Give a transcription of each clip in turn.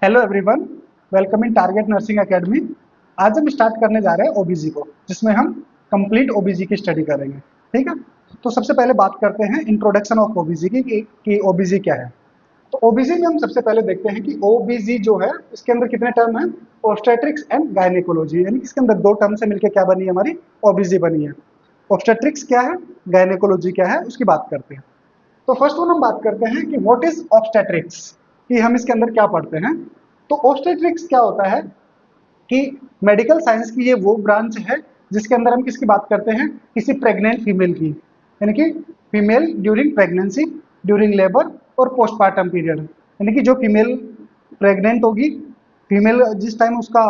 Hello everyone, welcome in target nursing academy. आज हम start करने जा रहे हैं ओबीजी को, जिसमें हम कंप्लीट ओबीजी की स्टडी करेंगे। ठीक है, तो सबसे पहले बात करते हैं इंट्रोडक्शन ऑफ ओबीजी की कि ओबीजी क्या है। तो ओबीजी में हम सबसे पहले देखते हैं कि ओबीजी जो है इसके अंदर कितने टर्म हैं। ऑब्स्टेट्रिक्स एंड गायनेकोलॉजी, यानी इसके अंदर दो टर्म से मिलकर क्या बनी है, हमारी ओबीजी बनी है। ऑब्स्टेट्रिक्स क्या है, गायनेकोलॉजी क्या है, उसकी बात करते हैं। तो फर्स्ट वन हम बात करते हैं कि व्हाट इज ऑब्स्टेट्रिक्स, कि हम इसके अंदर क्या पढ़ते हैं। तो ऑब्स्टेट्रिक्स क्या होता है कि मेडिकल साइंस की ये वो ब्रांच है जिसके अंदर हम किसकी बात करते हैं, किसी प्रेग्नेंट फीमेल की, यानी कि female during pregnancy, during labour और पोस्टमार्टम पीरियड। यानी कि जो फीमेल प्रेग्नेंट होगी, फीमेल जिस टाइम उसका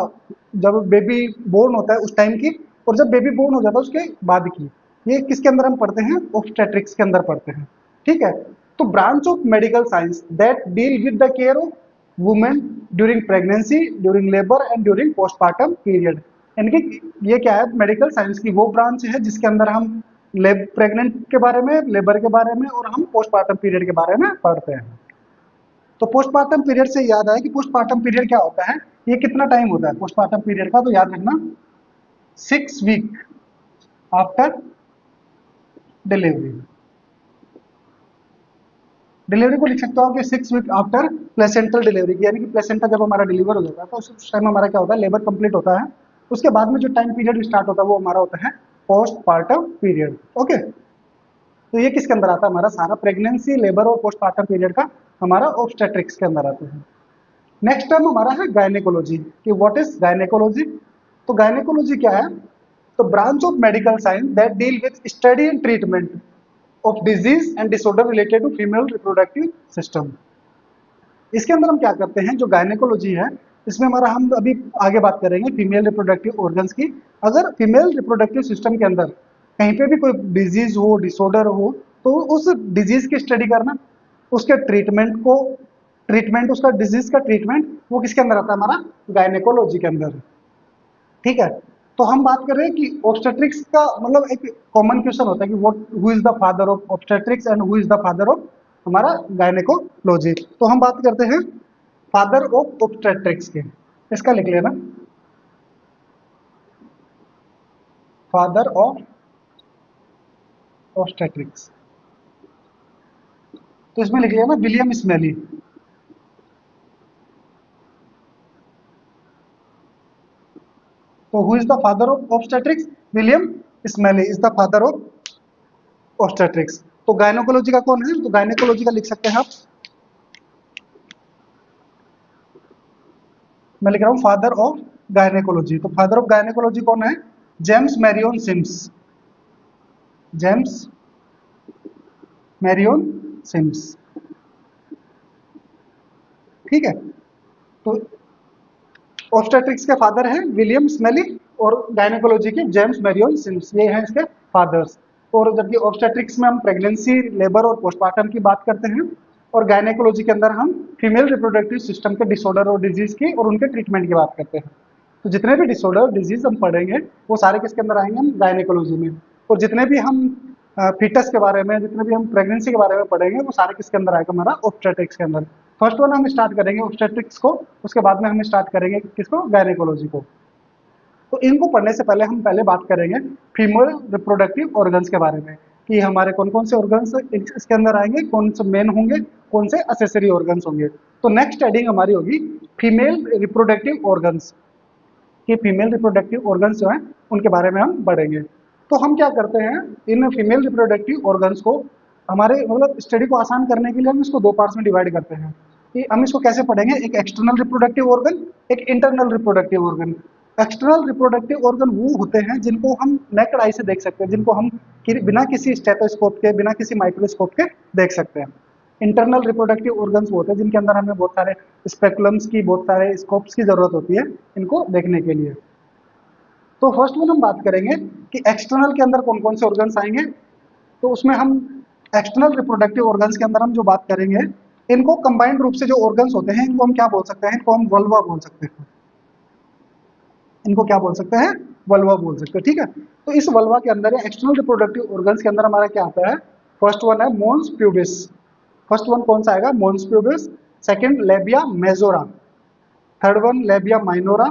जब बेबी बोर्न होता है उस टाइम की, और जब बेबी बोर्न हो जाता है उसके बाद की, ये किसके अंदर हम पढ़ते हैं, ऑब्स्टेट्रिक्स के अंदर पढ़ते हैं। ठीक है, तो branch of medical science that deal with the care of women during pregnancy, during labour and during postmortem period. यानी कि ये क्या है, मेडिकल साइंस की वो ब्रांच है जिसके अंदर हम प्रेग्नेंट के बारे में, लेबर के बारे में और हम पोस्टमार्टम पीरियड के बारे में पढ़ते हैं। तो पोस्टमार्टम पीरियड से याद आया कि पोस्टमार्टम पीरियड क्या होता है, ये कितना टाइम होता है पोस्टमार्टम पीरियड का, तो याद रखना 6 वीक आफ्टर डिलीवरी। डिलीवरी को लिख सकते हो कि 6 वीक आफ्टर प्लेसेंटल डिलीवरी की, यानी कि प्लेसेंटा जब हमारा डिलीवर हो जाता है तो उस टाइम हमारा क्या होता है, लेबर कंप्लीट होता है। उसके बाद में जो टाइम पीरियड स्टार्ट होता है वो हमारा होता है पोस्टमार्टम पीरियड। ओके, तो ये किसके अंदर आता है, हमारा सारा प्रेगनेंसी, लेबर और पोस्टमार्टम पीरियड का हमारा ऑब्स्टेट्रिक्स के अंदर आता है। नेक्स्ट टर्म हमारा है गायनेकोलॉजी, कि व्हाट इज गायनेकोलॉजी। तो गायनेकोलॉजी क्या है, तो branch of medical science that deal with study and treatment of disease and disorder related to female reproductive system. इसके अंदर हम क्या करते हैं, जो गायनेकोलॉजी है इसमें हमारा, हम अभी आगे बात करेंगे फीमेल रिप्रोडक्टिव ऑर्गन्स की। अगर फीमेल रिप्रोडक्टिव सिस्टम के अंदर कहीं पे भी कोई डिजीज हो, डिसऑर्डर हो, तो उस डिजीज की स्टडी करना, उसके ट्रीटमेंट को, ट्रीटमेंट, उसका डिजीज का ट्रीटमेंट, वो किसके अंदर आता है, हमारा गायनेकोलॉजी के अंदर। ठीक है, तो हम बात कर रहे हैं कि ऑब्स्टेट्रिक्स का मतलब एक कॉमन क्वेश्चन होता है कि what, who is the father of obstetrics and who is the father of हमारा गायनेकोलॉजी। तो हम बात करते हैं फादर ऑफ ऑब्स्टेट्रिक्स के, इसका लिख लेना, फादर ऑफ ऑब्स्टेट्रिक्स। तो इसमें लिख लेना विलियम स्मेली। तो who is the father of obstetrics, William smelly is the father of obstetrics. तो गायनेकोलॉजी का कौन है, तो गायनेकोलॉजी का लिख सकते हैं आप, मैं लिख रहा हूं फादर ऑफ गायनेकोलॉजी। तो फादर ऑफ गायनेकोलॉजी कौन है, James Marion Sims, James Marion Sims. ठीक है, तो ऑब्स्टेट्रिक्स के फादर हैं विलियम स्मेली और गायनेकोलॉजी के जेम्स मैरियन सिम्स, ये हैं इसके फादर्स। और जबकि ऑब्स्टेट्रिक्स में हम प्रेगनेंसी, लेबर और पोस्टमार्टम की बात करते हैं, और गायनेकोलॉजी के अंदर हम फीमेल रिप्रोडक्टिव सिस्टम के डिसऑर्डर और डिजीज की और उनके ट्रीटमेंट की बात करते हैं। तो जितने भी डिसऑर्डर, डिजीज हम पढ़ेंगे वो सारे किसके अंदर आएंगे, हम गायनेकोलॉजी में। और जितने भी हम फीटस के बारे में, जितने भी हम प्रेगनेंसी के बारे में पढ़ेंगे वो सारे किसके अंदर आएगा, हमारा ऑब्स्टेट्रिक्स के अंदर। फर्स्ट वन हम स्टार्ट करेंगे ऑब्स्टेट्रिक्स को, उसके बाद में हम स्टार्ट करेंगे किसको, गायनेकोलॉजी को। तो इनको पढ़ने से पहले हम पहले बात करेंगे फीमेल रिप्रोडक्टिव ऑर्गन्स के बारे में, कि हमारे कौन कौन से ऑर्गन्स इसके अंदर आएंगे, कौन से मेन होंगे, कौन से असेसरी ऑर्गन्स होंगे। तो नेक्स्ट हेडिंग हमारी होगी फीमेल रिप्रोडक्टिव ऑर्गन्स, कि फीमेल रिप्रोडक्टिव ऑर्गन्स जो हैं उनके बारे में हम पढ़ेंगे। तो हम क्या करते हैं, इन फीमेल रिप्रोडक्टिव ऑर्गन्स को हमारे मतलब स्टडी को आसान करने के लिए हम इसको दो पार्ट्स में डिवाइड करते हैं, कि हम इसको कैसे पढ़ेंगे, एक एक्सटर्नल रिप्रोडक्टिव ऑर्गन, एक internal reproductive organ. External reproductive organ वो होते हैं जिनको हम नेकेड आई से देख सकते हैं, जिनको हम बिना किसी स्टेथोस्कोप के, बिना किसी माइक्रोस्कोप के देख सकते हैं। इंटरनल रिप्रोडक्टिव ऑर्गन्स वो होते हैं जिनके अंदर हमें बहुत सारे स्पेकुलम्स की, बहुत सारे स्कोप्स की जरूरत होती है इनको देखने के लिए। तो फर्स्ट में हम बात करेंगे कि एक्सटर्नल के अंदर कौन कौन से ऑर्गन्स आएंगे। तो उसमें हम एक्सटर्नल रिप्रोडक्टिव ऑर्गन्स के अंदर हम जो बात करेंगे, इनको कंबाइंड रूप से जो ऑर्गन्स होते हैं इनको हम क्या बोल सकते हैं, इनको हम वल्वा बोल सकते हैं। इनको क्या बोल सकते हैं, वल्वा बोल सकते हैं। ठीक है, तो इस वल्वा के अंदर एक्सटर्नल रिप्रोडक्टिव ऑर्गन्स के अंदर हमारा क्या आता है, फर्स्ट वन है मोन्स प्यूबिस। फर्स्ट वन कौन सा आएगा, mons pubis. Second labia majora, third one labia minora,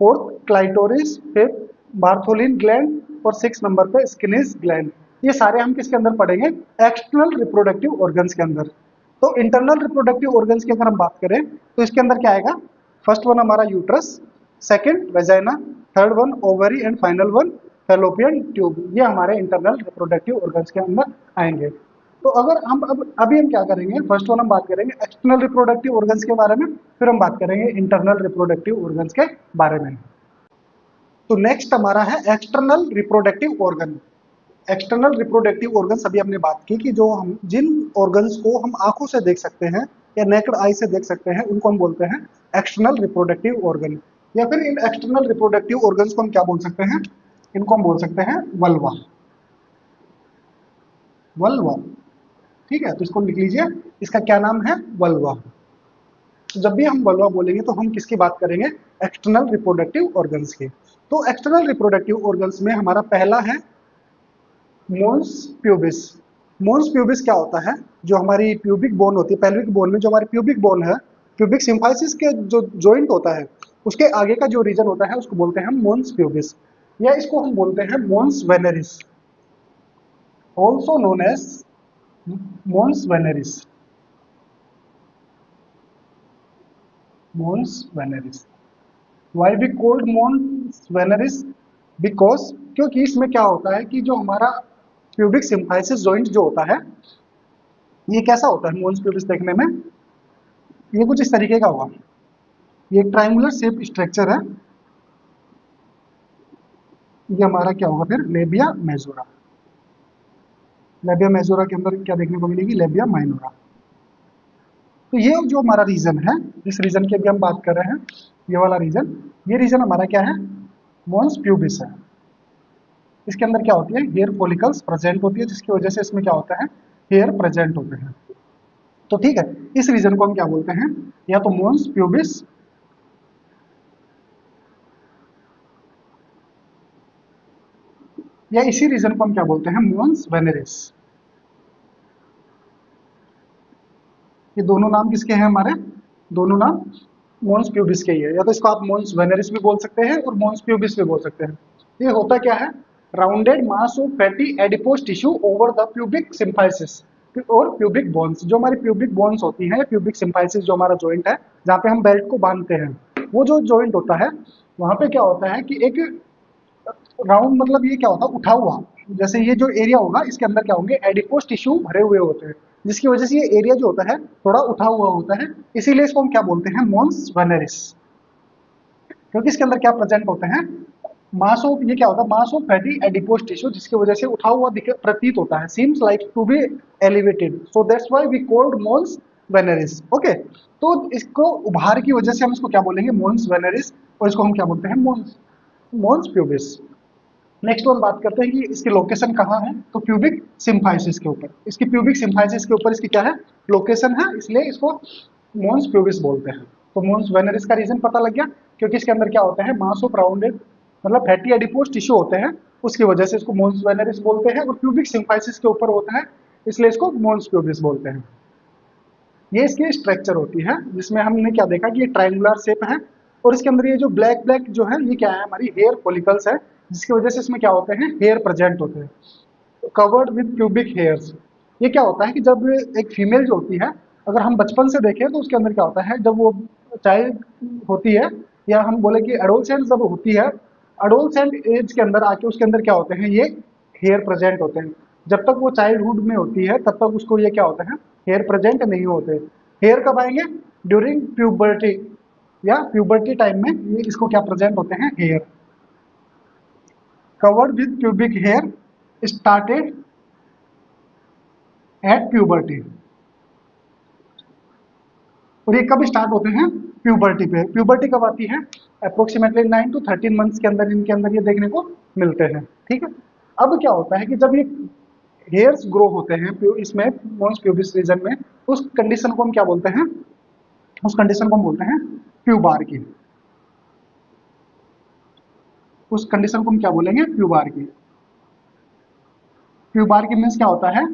fourth clitoris, fifth Bartholin gland और सिक्स नंबर पे स्किनिस ग्लैंड। ये सारे हम किसके अंदर पढ़ेंगे? एक्सटर्नल रिप्रोडक्टिव ऑर्गन्स के अंदर। तो इंटरनल रिप्रोडक्टिव ऑर्गन्स की अगर हम बात करें तो इसके अंदर क्या आएगा? फर्स्ट वन हमारा uterus, second vagina, third one ovary and final one fallopian tube. ये हमारे इंटरनल रिप्रोडक्टिव ऑर्गन्स के अंदर आएंगे। तो अगर हम अभी हम क्या करेंगे? फर्स्ट वन हम बात करेंगे एक्सटर्नल रिप्रोडक्टिव ऑर्गन्स के बारे में, फिर हम बात करेंगे इंटरनल रिप्रोडक्टिव ऑर्गन्स के बारे में। तो नेक्स्ट हमारा है external reproductive organ. External reproductive organs अभी हमने बात की कि जो हम जिन ऑर्गन्स को हम आंखों से देख सकते हैं या नेकेड आई से देख सकते हैं उनको हम बोलते हैं एक्सटर्नल रिप्रोडक्टिव ऑर्गन। या फिर इन एक्सटर्नल रिप्रोडक्टिव ऑर्गन्स को हम क्या बोल सकते हैं? इनको हम बोल सकते हैं वल्वा। वल्वा, ठीक है, तो इसको लिख लीजिए, इसका क्या नाम है? वल्वा। जब भी हम वल्वा बोलेंगे तो हम किसकी बात करेंगे? एक्सटर्नल रिप्रोडक्टिव ऑर्गन्स की। तो एक्सटर्नल रिप्रोडक्टिव ऑर्गन्स में हमारा पहला है मोन्स प्यूबिस। मोन्स प्यूबिस क्या होता है? जो हमारी प्यूबिक बोन होती है, पेल्विक बोन में जो हमारी प्यूबिक बोन है, प्यूबिक सिम्फाइसिस के जो जॉइंट होता है उसके आगे का जो रीजन होता है उसको बोलते हैं मोन्स प्यूबिस, या इसको हम बोलते हैं mons veneris, also known as mons veneris. Mons veneris, why be called mons veneris? Because, क्योंकि इसमें क्या होता है कि जो हमारा प्यूबिक सिम्फाइसिस जॉइंट जो होता है ये कैसा होता है? मोन्स प्यूबिस देखने में ये कुछ इस तरीके का होगा। ये ट्रायंगुलर शेप स्ट्रक्चर है। ये हमारा क्या होगा फिर? Labia majora. लेबिया मेजोरा के अंदर क्या देखने को मिलेगी? Labia minora. तो ये जो हमारा रीजन है, जिस रीजन की अभी हम बात कर रहे हैं, ये वाला रीजन, ये रीजन हमारा क्या है? मोन्स प्यूबिस है। इसके अंदर क्या होती है? हेयर फॉलिकल्स प्रेजेंट होती है, जिसकी वजह से इसमें क्या होता है? हेयर प्रेजेंट होते हैं। तो ठीक है, इस रीजन को हम क्या बोलते हैं? या तो मोन्स प्यूबिस, या इसी रीजन को हम क्या बोलते हैं? मोन्स वेनेरिस। ये दोनों नाम किसके हैं हमारे? दोनों नाम मोन्स प्यूबिस के ही है। या तो इसको आप मोन्स वेनेरिस भी बोल सकते हैं और मोन्स प्यूबिस भी बोल सकते हैं। ये होता क्या है? Rounded mass of fatty adipose tissue over the pubic symphysis और प्यूबिक बोन्स। जो हमारी प्यूबिक बोन्स होती हैं, प्यूबिक सिम्फाइसिस जो हमारा जॉइंट है जहाँ पे हम बेल्ट को बांधते हैं, वो जो जॉइंट होता है वहां पे क्या होता है कि एक राउंड, मतलब ये क्या होता है? उठा हुआ, जैसे ये जो एरिया होगा इसके अंदर क्या होंगे? एडिपोज टिश्यू भरे हुए होते हैं, जिसकी वजह से ये एरिया जो होता है थोड़ा उठा हुआ होता है। इसीलिए इसको हम क्या बोलते हैं? मोन्स वेनेरिस। क्योंकि इसके अंदर क्या प्रेजेंट होते हैं? मास ऑफ, ये क्या होता है? Mass of fatty adipose tissue, जिसकी वजह से उठा हुआ प्रतीत होता है, seems like to be elevated, so that's why we called mons veneris. Okay, तो इसको उभार की वजह से हम इसको क्या बोलेंगे? मोन्स वेनेरिस। और इसको हम क्या बोलते हैं? मोन्स, मोन्स प्यूबिस। नेक्स्ट वन बात करते हैं कि इसकी लोकेशन कहाँ है। तो प्यूबिक सिम्फाइसिस के ऊपर, इसकी प्यूबिक सिम्फाइसिस के ऊपर इसकी क्या है? लोकेशन है, इसलिए इसको मोन्स प्यूबिस बोलते हैं। तो मोन्स वेनेरिस का रीजन पता लग गया, क्योंकि इसके अंदर क्या होता है? मास ऑफ राउंडेड, मतलब फैटी एडिपोज टिश्यू होते हैं, उसकी वजह से इसको मोन्स वेनेरिस बोलते हैं। और प्यूबिक सिम्फाइसिस के ऊपर होता है, इसलिए इसको मोन्स प्यूबिस बोलते हैं। ये इसकी स्ट्रक्चर होती है, जिसमें हमने क्या देखा कि ये ट्रायंगुलर शेप है, और इसके अंदर ये जो ब्लैक ब्लैक जो है ये क्या है? हमारी हेयर फॉलिकल्स है, जिसकी वजह से इसमें क्या होते हैं? हेयर प्रेजेंट होते हैं, कवर्ड विद प्यूबिक हेयर्स। ये क्या होता है कि जब एक फीमेल जो होती है, अगर हम बचपन से देखें तो उसके अंदर क्या होता है? जब वो चाइल्ड होती है, या हम बोले कि एडोलसेंट जब होती है, एडोलसेंट एज के अंदर आके उसके अंदर क्या होते हैं? ये हेयर प्रेजेंट होते हैं। जब तक वो चाइल्डहुड में होती है तब तक उसको ये क्या होते हैं? हेयर प्रेजेंट नहीं होते। हेयर कब आएंगे? ड्यूरिंग प्यूबर्टी, या प्यूबर्टी टाइम में ये इसको क्या प्रेजेंट होते हैं? Hair. Covered with pubic hair started at puberty. और ये कब स्टार्ट होते हैं? प्यूबर्टी पे। प्यूबर्टी कब आती है? अप्रोक्सीमेटली 9 to 13 मंथ्स के अंदर इनके अंदर ये देखने को मिलते हैं। ठीक है, अब क्या होता है कि जब ये हेयर्स ग्रो होते हैं इसमें मोन्स प्यूबिस रीजन में, उस कंडीशन को हम क्या बोलते हैं? उस कंडीशन को हम बोलते हैं प्यूबार की। उस कंडीशन को हम क्या बोलेंगे? प्यूबार की। प्यूबार की मीन्स क्या होता है?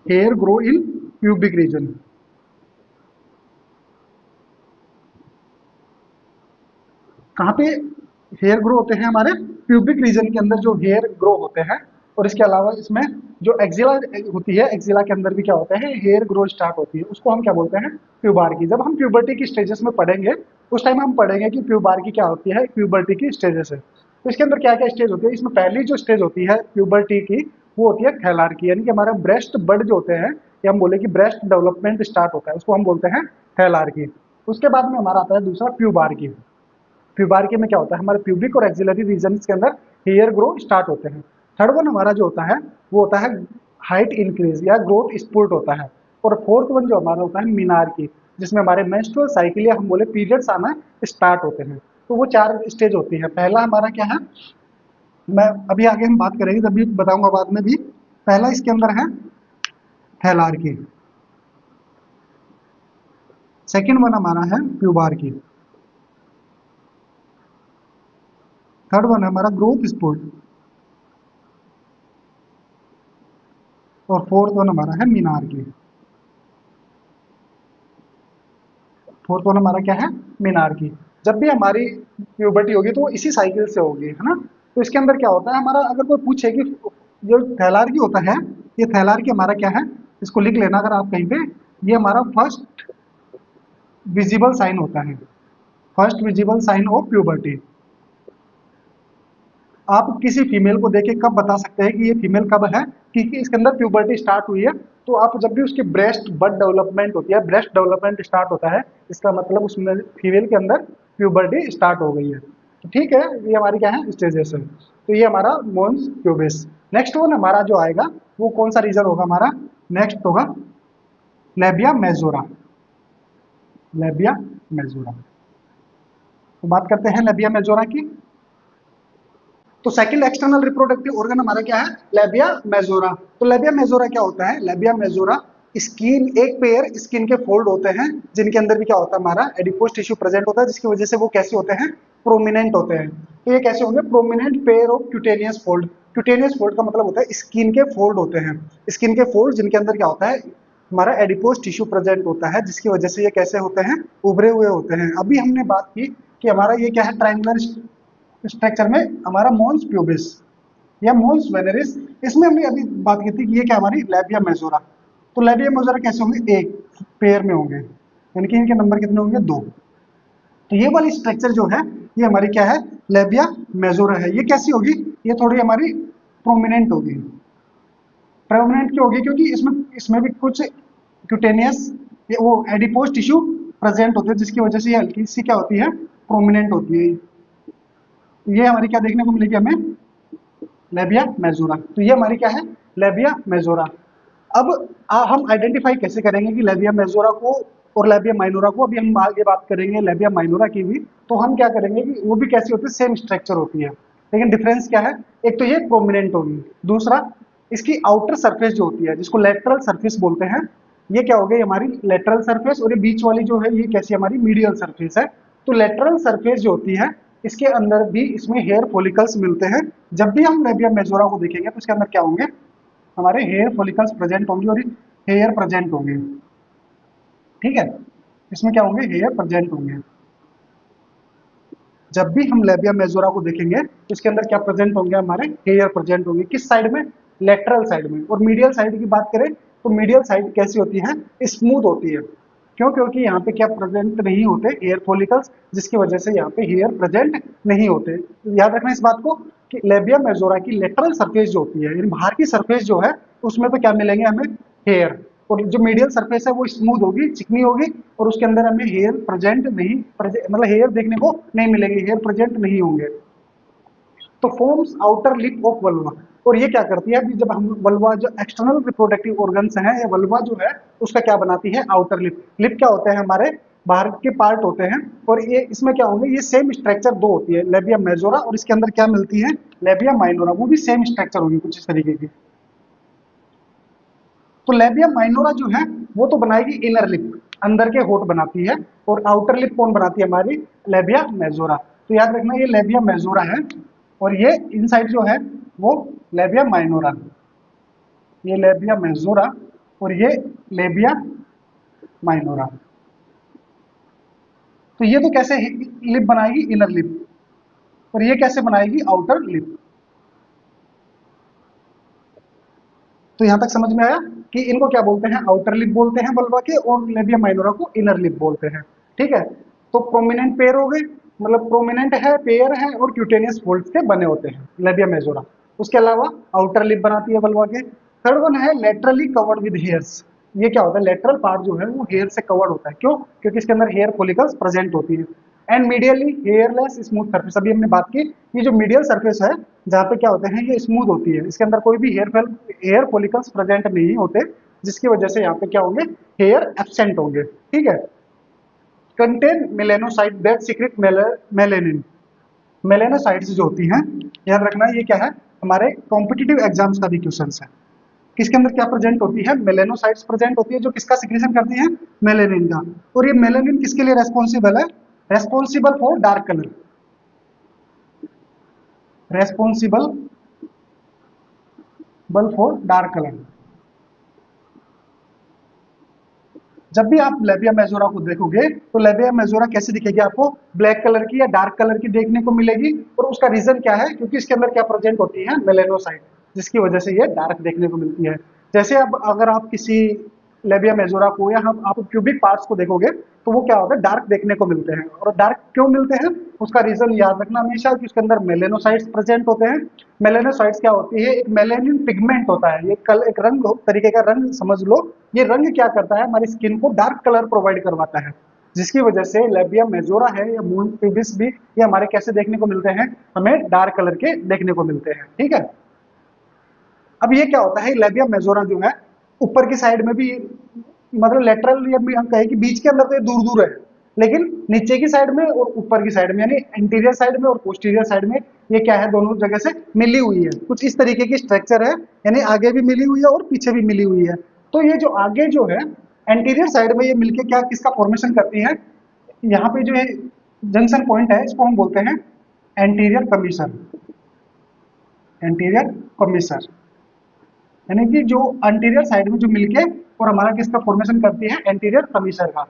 Hair grow in pubic region. कहाँ पे हेयर ग्रो होते हैं, हमारे प्यूबिक रीजन के अंदर जो हेयर ग्रो होते हैं। और इसके अलावा इसमें जो एक्जिला होती है, एक्जिला के अंदर भी क्या होता है, हेयर ग्रो स्टार्ट होती है, उसको हम क्या बोलते हैं, प्यूबार्की। जब हम प्यूबर्टी की स्टेजेस में पढ़ेंगे उस टाइम हम पढ़ेंगे कि प्यूबार्की क्या होती है, प्यूबर्टी की स्टेजेस है। तो इसके अंदर क्या क्या स्टेज होती है, इसमें पहली जो स्टेज होती है प्यूबर्टी की वो होती है थैलार्की, यानी कि हमारा ब्रेस्ट बड जो होते हैं, या हम बोले कि ब्रेस्ट डेवलपमेंट स्टार्ट होता है, उसको हम बोलते हैं थैलार्की। उसके बाद में हमारा आता है दूसरा प्यूबार्की। प्यूबार्की में क्या होता है, हमारे प्यूबिक और एक्सिलरी रीजन के अंदर हेयर ग्रो स्टार्ट होते हैं। थर्ड वन हमारा जो होता है वो होता है हाइट इंक्रीज या ग्रोथ स्पुर्ट होता है। और फोर्थ वन जो हमारा होता है मीनार्की, जिसमें हमारे मेंस्ट्रुअल साइकिल या हम बोले पीरियड्स आना स्टार्ट होते हैं। तो वो चार स्टेज होती है। पहला हमारा क्या है, मैं अभी आगे हम बात करेंगे तभी बताऊंगा बाद में भी। पहला इसके अंदर है थैलार्की, सेकंड वन हमारा है प्यूबार्की, थर्ड वन है हमारा ग्रोथ स्पुर्ट, और फोर्थ वन हमारा है मीनार्की। फोर्थ वन हमारा क्या है, मीनार्की। जब भी हमारी प्यूबर्टी होगी तो वो इसी साइकिल से होगी, है ना। तो इसके अंदर क्या होता है हमारा, अगर कोई पूछे कि जो थैलार्की होता है, ये थैलार्की हमारा क्या है, इसको लिख लेना अगर आप कहीं पे। ये हमारा फर्स्ट विजिबल साइन होता है, first visible sign of puberty. आप किसी फीमेल को देख के कब बता सकते हैं कि ये फीमेल कब है, क्योंकि इसके अंदर प्यूबर्टी स्टार्ट हुई है। तो आप जब भी उसकी ब्रेस्ट बड डेवलपमेंट होती है, ब्रेस्ट डेवलपमेंट स्टार्ट होता है, इसका मतलब उसमें फीमेल के अंदर प्यूबर्टी स्टार्ट हो गई है। तो ठीक है, ये हमारी क्या है, स्टेजेस है। तो ये हमारा मोन्स प्यूबिस। नेक्स्ट वन हमारा जो आएगा वो कौन सा रीजन होगा, हमारा नेक्स्ट होगा लेबिया मेजोरा। लेबिया मेजोरा, तो बात करते हैं लेबिया मेजोरा की। तो सेकंड एक्सटर्नल रिप्रोडक्टिव ऑर्गन हमारा क्या है, लेबिया मेजोरा। तो लेबिया मेजोरा क्या होता है, लेबिया मेजोरा स्किन, एक पेयर स्किन के फोल्ड होते हैं जिनके अंदर भी क्या होता है, हमारा एडिपोज टिश्यू प्रेजेंट होता है, जिसकी वजह से वो कैसे होते हैं, प्रोमिनेंट होते हैं। तो ये कैसे होंगे, prominent pair of cutaneous fold. Cutaneous fold का मतलब होता है स्किन के फोल्ड होते हैं, स्किन के फोल्ड जिनके अंदर क्या होता है, हमारा एडिपोज टिश्यू प्रेजेंट होता है, जिसकी वजह से ये कैसे होते हैं, उभरे हुए होते हैं। अभी हमने बात की कि हमारा ये क्या है, ट्रायंगुलर स्ट्रक्चर में हमारा मोन्स प्यूबिस या मोन्स वेनेरिस। इसमें हमने अभी बात की थी कि ये क्या हमारी लेबिया मेजोरा। तो लेबिया मेजोरा कैसे होंगे, एक पेयर में होंगे, यानी कि इनके नंबर कितने होंगे, दो। तो ये वाली स्ट्रक्चर जो है ये हमारी क्या है, लेबिया मेजोरा है। ये कैसी होगी, ये थोड़ी हमारी प्रोमिनेंट होगी। प्रोमिनेंट क्यों होगी, क्योंकि इसमें इसमें भी कुछ क्यूटेनियस वो एडिपोज टिश्यू प्रेजेंट होते हैं, जिसकी वजह से ये हल्की सी क्या होती है, प्रोमिनेंट होती है। ये हमारी क्या देखने को मिलेगी हमें, लेबिया मेजोरा। तो ये हमारी क्या है, लेबिया मेजोरा। अब हम आइडेंटिफाई कैसे करेंगे कि लेबिया मेजोरा को और लेबिया माइनोरा को, अभी हम आगे बात करेंगे लेबिया माइनोरा की भी। तो हम क्या करेंगे कि वो भी कैसी होती है, सेम स्ट्रक्चर होती है, लेकिन डिफरेंस क्या है, एक तो ये प्रोमिनेंट होगी, दूसरा इसकी आउटर सरफेस जो होती है जिसको लेटरल सरफेस बोलते हैं, ये क्या हो गई हमारी लेटरल सरफेस, और ये बीच वाली जो है ये कैसी हमारी मीडियल सरफेस है। तो लेटरल सरफेस जो होती है इसके अंदर भी इसमें हेयर फॉलिकल्स मिलते हैं। जब भी हम लेबिया मेजोरा को देखेंगे तो इसके अंदर क्या होंगे, हमारे हेयर फॉलिकल्स प्रेजेंट होंगे और हेयर प्रेजेंट होंगे। ठीक है, इसमें क्या होंगे, हेयर प्रेजेंट होंगे। जब भी हम लेबिया मेजोरा को देखेंगे तो इसके अंदर क्या प्रेजेंट होंगे, हमारे हेयर प्रेजेंट होंगे। किस साइड में, लेटरल साइड में। और मीडियल साइड की बात करें तो मीडियल साइड कैसी होती है, स्मूथ होती है। क्यों, क्योंकि यहाँ पे क्या प्रेजेंट नहीं होते हेयर फॉलिकल्स, जिसकी वजह से यहाँ पे हेयर प्रेजेंट नहीं होते। याद रखना इस बात को कि लेबिया मेजोरा की लेटरल सरफेस जो होती है, बाहर की सरफेस जो है उसमें तो क्या मिलेंगे हमें, हेयर। और जो मीडियल सरफेस है वो स्मूथ होगी, चिकनी होगी, और उसके अंदर हमें हेयर प्रेजेंट नहीं, मतलब हेयर देखने को नहीं मिलेगी, हेयर प्रेजेंट नहीं होंगे। तो forms outer lip of vulva. और ये क्या करती है, अभी जब हम वल्वा जो एक्सटर्नल रिप्रोडक्टिव ऑर्गन्स हैं, ये वल्वा जो है उसका क्या बनाती है, आउटर लिप। लिप क्या होते हैं, हमारे बाहर के पार्ट होते हैं। और ये इसमें क्या होंगे, ये सेम स्ट्रक्चर दो होती है, लेबिया मेजोरा और इसके अंदर क्या मिलती है, लेबिया माइनोरा, वो भी सेम स्ट्रक्चर होगी कुछ इस तरीके की। तो लेबिया माइनोरा जो है वो तो बनाएगी इनर लिप, अंदर के होठ बनाती है, और आउटर लिप कौन बनाती है, हमारी लेबिया मेजोरा। तो याद रखना ये लेबिया मेजोरा है, और ये इनसाइड जो है वो लेबिया माइनोरा। ये लेबिया मेजोरा और ये लेबिया माइनोरा। तो ये तो कैसे लिप बनाएगी, इनर लिप। और ये कैसे बनाएगी, आउटर लिप। तो यहां तक समझ में आया कि इनको क्या बोलते हैं, आउटर लिप बोलते हैं वल्वा के, और लेबिया माइनोरा को इनर लिप बोलते हैं। ठीक है, तो प्रोमिनेंट पेयर हो गए, मतलब प्रोमिनेंट है, पेयर है और क्यूटेनियस फोल्ड्स के बने होते हैं लेबिया मेजोरा। उसके अलावा आउटर लिप बनाती है वल्वा के। थर्ड वन है लेटरली कवर्ड विद हेयर्स। ये क्या होता है, लेटरल पार्ट जो है वो हेयर से कवर्ड होता है। क्यों? क्योंकि इसके अंदर हेयर फॉलिकल्स प्रेजेंट होती है। And medially hairless smooth surface, अभी हमने बात की, ये जो मीडियल सरफेस है जहाँ पे क्या होते हैं, ये स्मूथ होती है, इसके अंदर कोई भी हेयर फॉलिकल्स प्रेजेंट नहीं होते, जिसकी वजह से यहाँ पे क्या होंगे, हेयर एब्सेंट होंगे। ठीक है, contain melanocyte that secret melanin. Melanocytes जो होती हैं, याद रखना ये क्या है, हमारे कॉम्पिटिटिव एग्जाम्स का भी क्वेश्चन है। किसके अंदर क्या प्रेजेंट होती है, मेलेनोसाइट्स प्रेजेंट होती है, जो किसका सिक्रीशन करती है, मेलेनिन का। और ये मेलेनिन किसके लिए रेस्पॉन्सिबल है, responsible for dark colour, responsible for dark colour. जब भी आप लेबिया मेजोरा को देखोगे तो लेबिया मेजोरा कैसे दिखेगी आपको, ब्लैक कलर की या डार्क कलर की देखने को मिलेगी। और उसका रीजन क्या है, क्योंकि इसके अंदर क्या प्रेजेंट होती है, मेलेनोसाइट, जिसकी वजह से ये डार्क देखने को मिलती है। जैसे अब अगर आप किसी लेबिया मेजोरा को या हम आप क्यूबिक पार्ट्स को देखोगे तो वो क्या होता है, डार्क देखने को मिलते हैं। और डार्क क्यों मिलते हैं, उसका रीजन याद रखना हमेशा कि उसके अंदर मेलेनोसाइट्स प्रेजेंट होते हैं। मेलेनोसाइट्स क्या होती है, एक मेलेनिन पिगमेंट होता है, ये कल एक रंग तरीके का रंग समझ लो। ये रंग क्या करता है, हमारी स्किन को डार्क कलर प्रोवाइड करवाता है, जिसकी वजह से लेबिया मेजोरा है या मून पिबिस भी, ये हमारे कैसे देखने को मिलते हैं, हमें डार्क कलर के देखने को मिलते हैं। ठीक है, अब ये क्या होता है, लेबिया मेजोरा जो है ऊपर की साइड में भी, मतलब लेटरल या हम कहें कि बीच के अंदर तो ये दूर दूर है, लेकिन नीचे की साइड में और ऊपर की साइड में, यानी इंटीरियर साइड में और पोस्टीरियर साइड में, ये क्या है, दोनों जगह से मिली हुई है। कुछ इस तरीके की स्ट्रक्चर है, यानी आगे भी मिली हुई है और पीछे भी मिली हुई है। तो ये जो आगे जो है एंटीरियर साइड में ये मिलके क्या किसका फॉर्मेशन करती है, यहाँ पे जो है जंक्शन पॉइंट है, इसको हम बोलते हैं एंटीरियर कमीशन, एंटीरियर कमीशन, यानी कि जो अंटीरियर साइड में जो मिलके और हमारा किसका फॉर्मेशन करती है, एंटीरियर कमीसर का।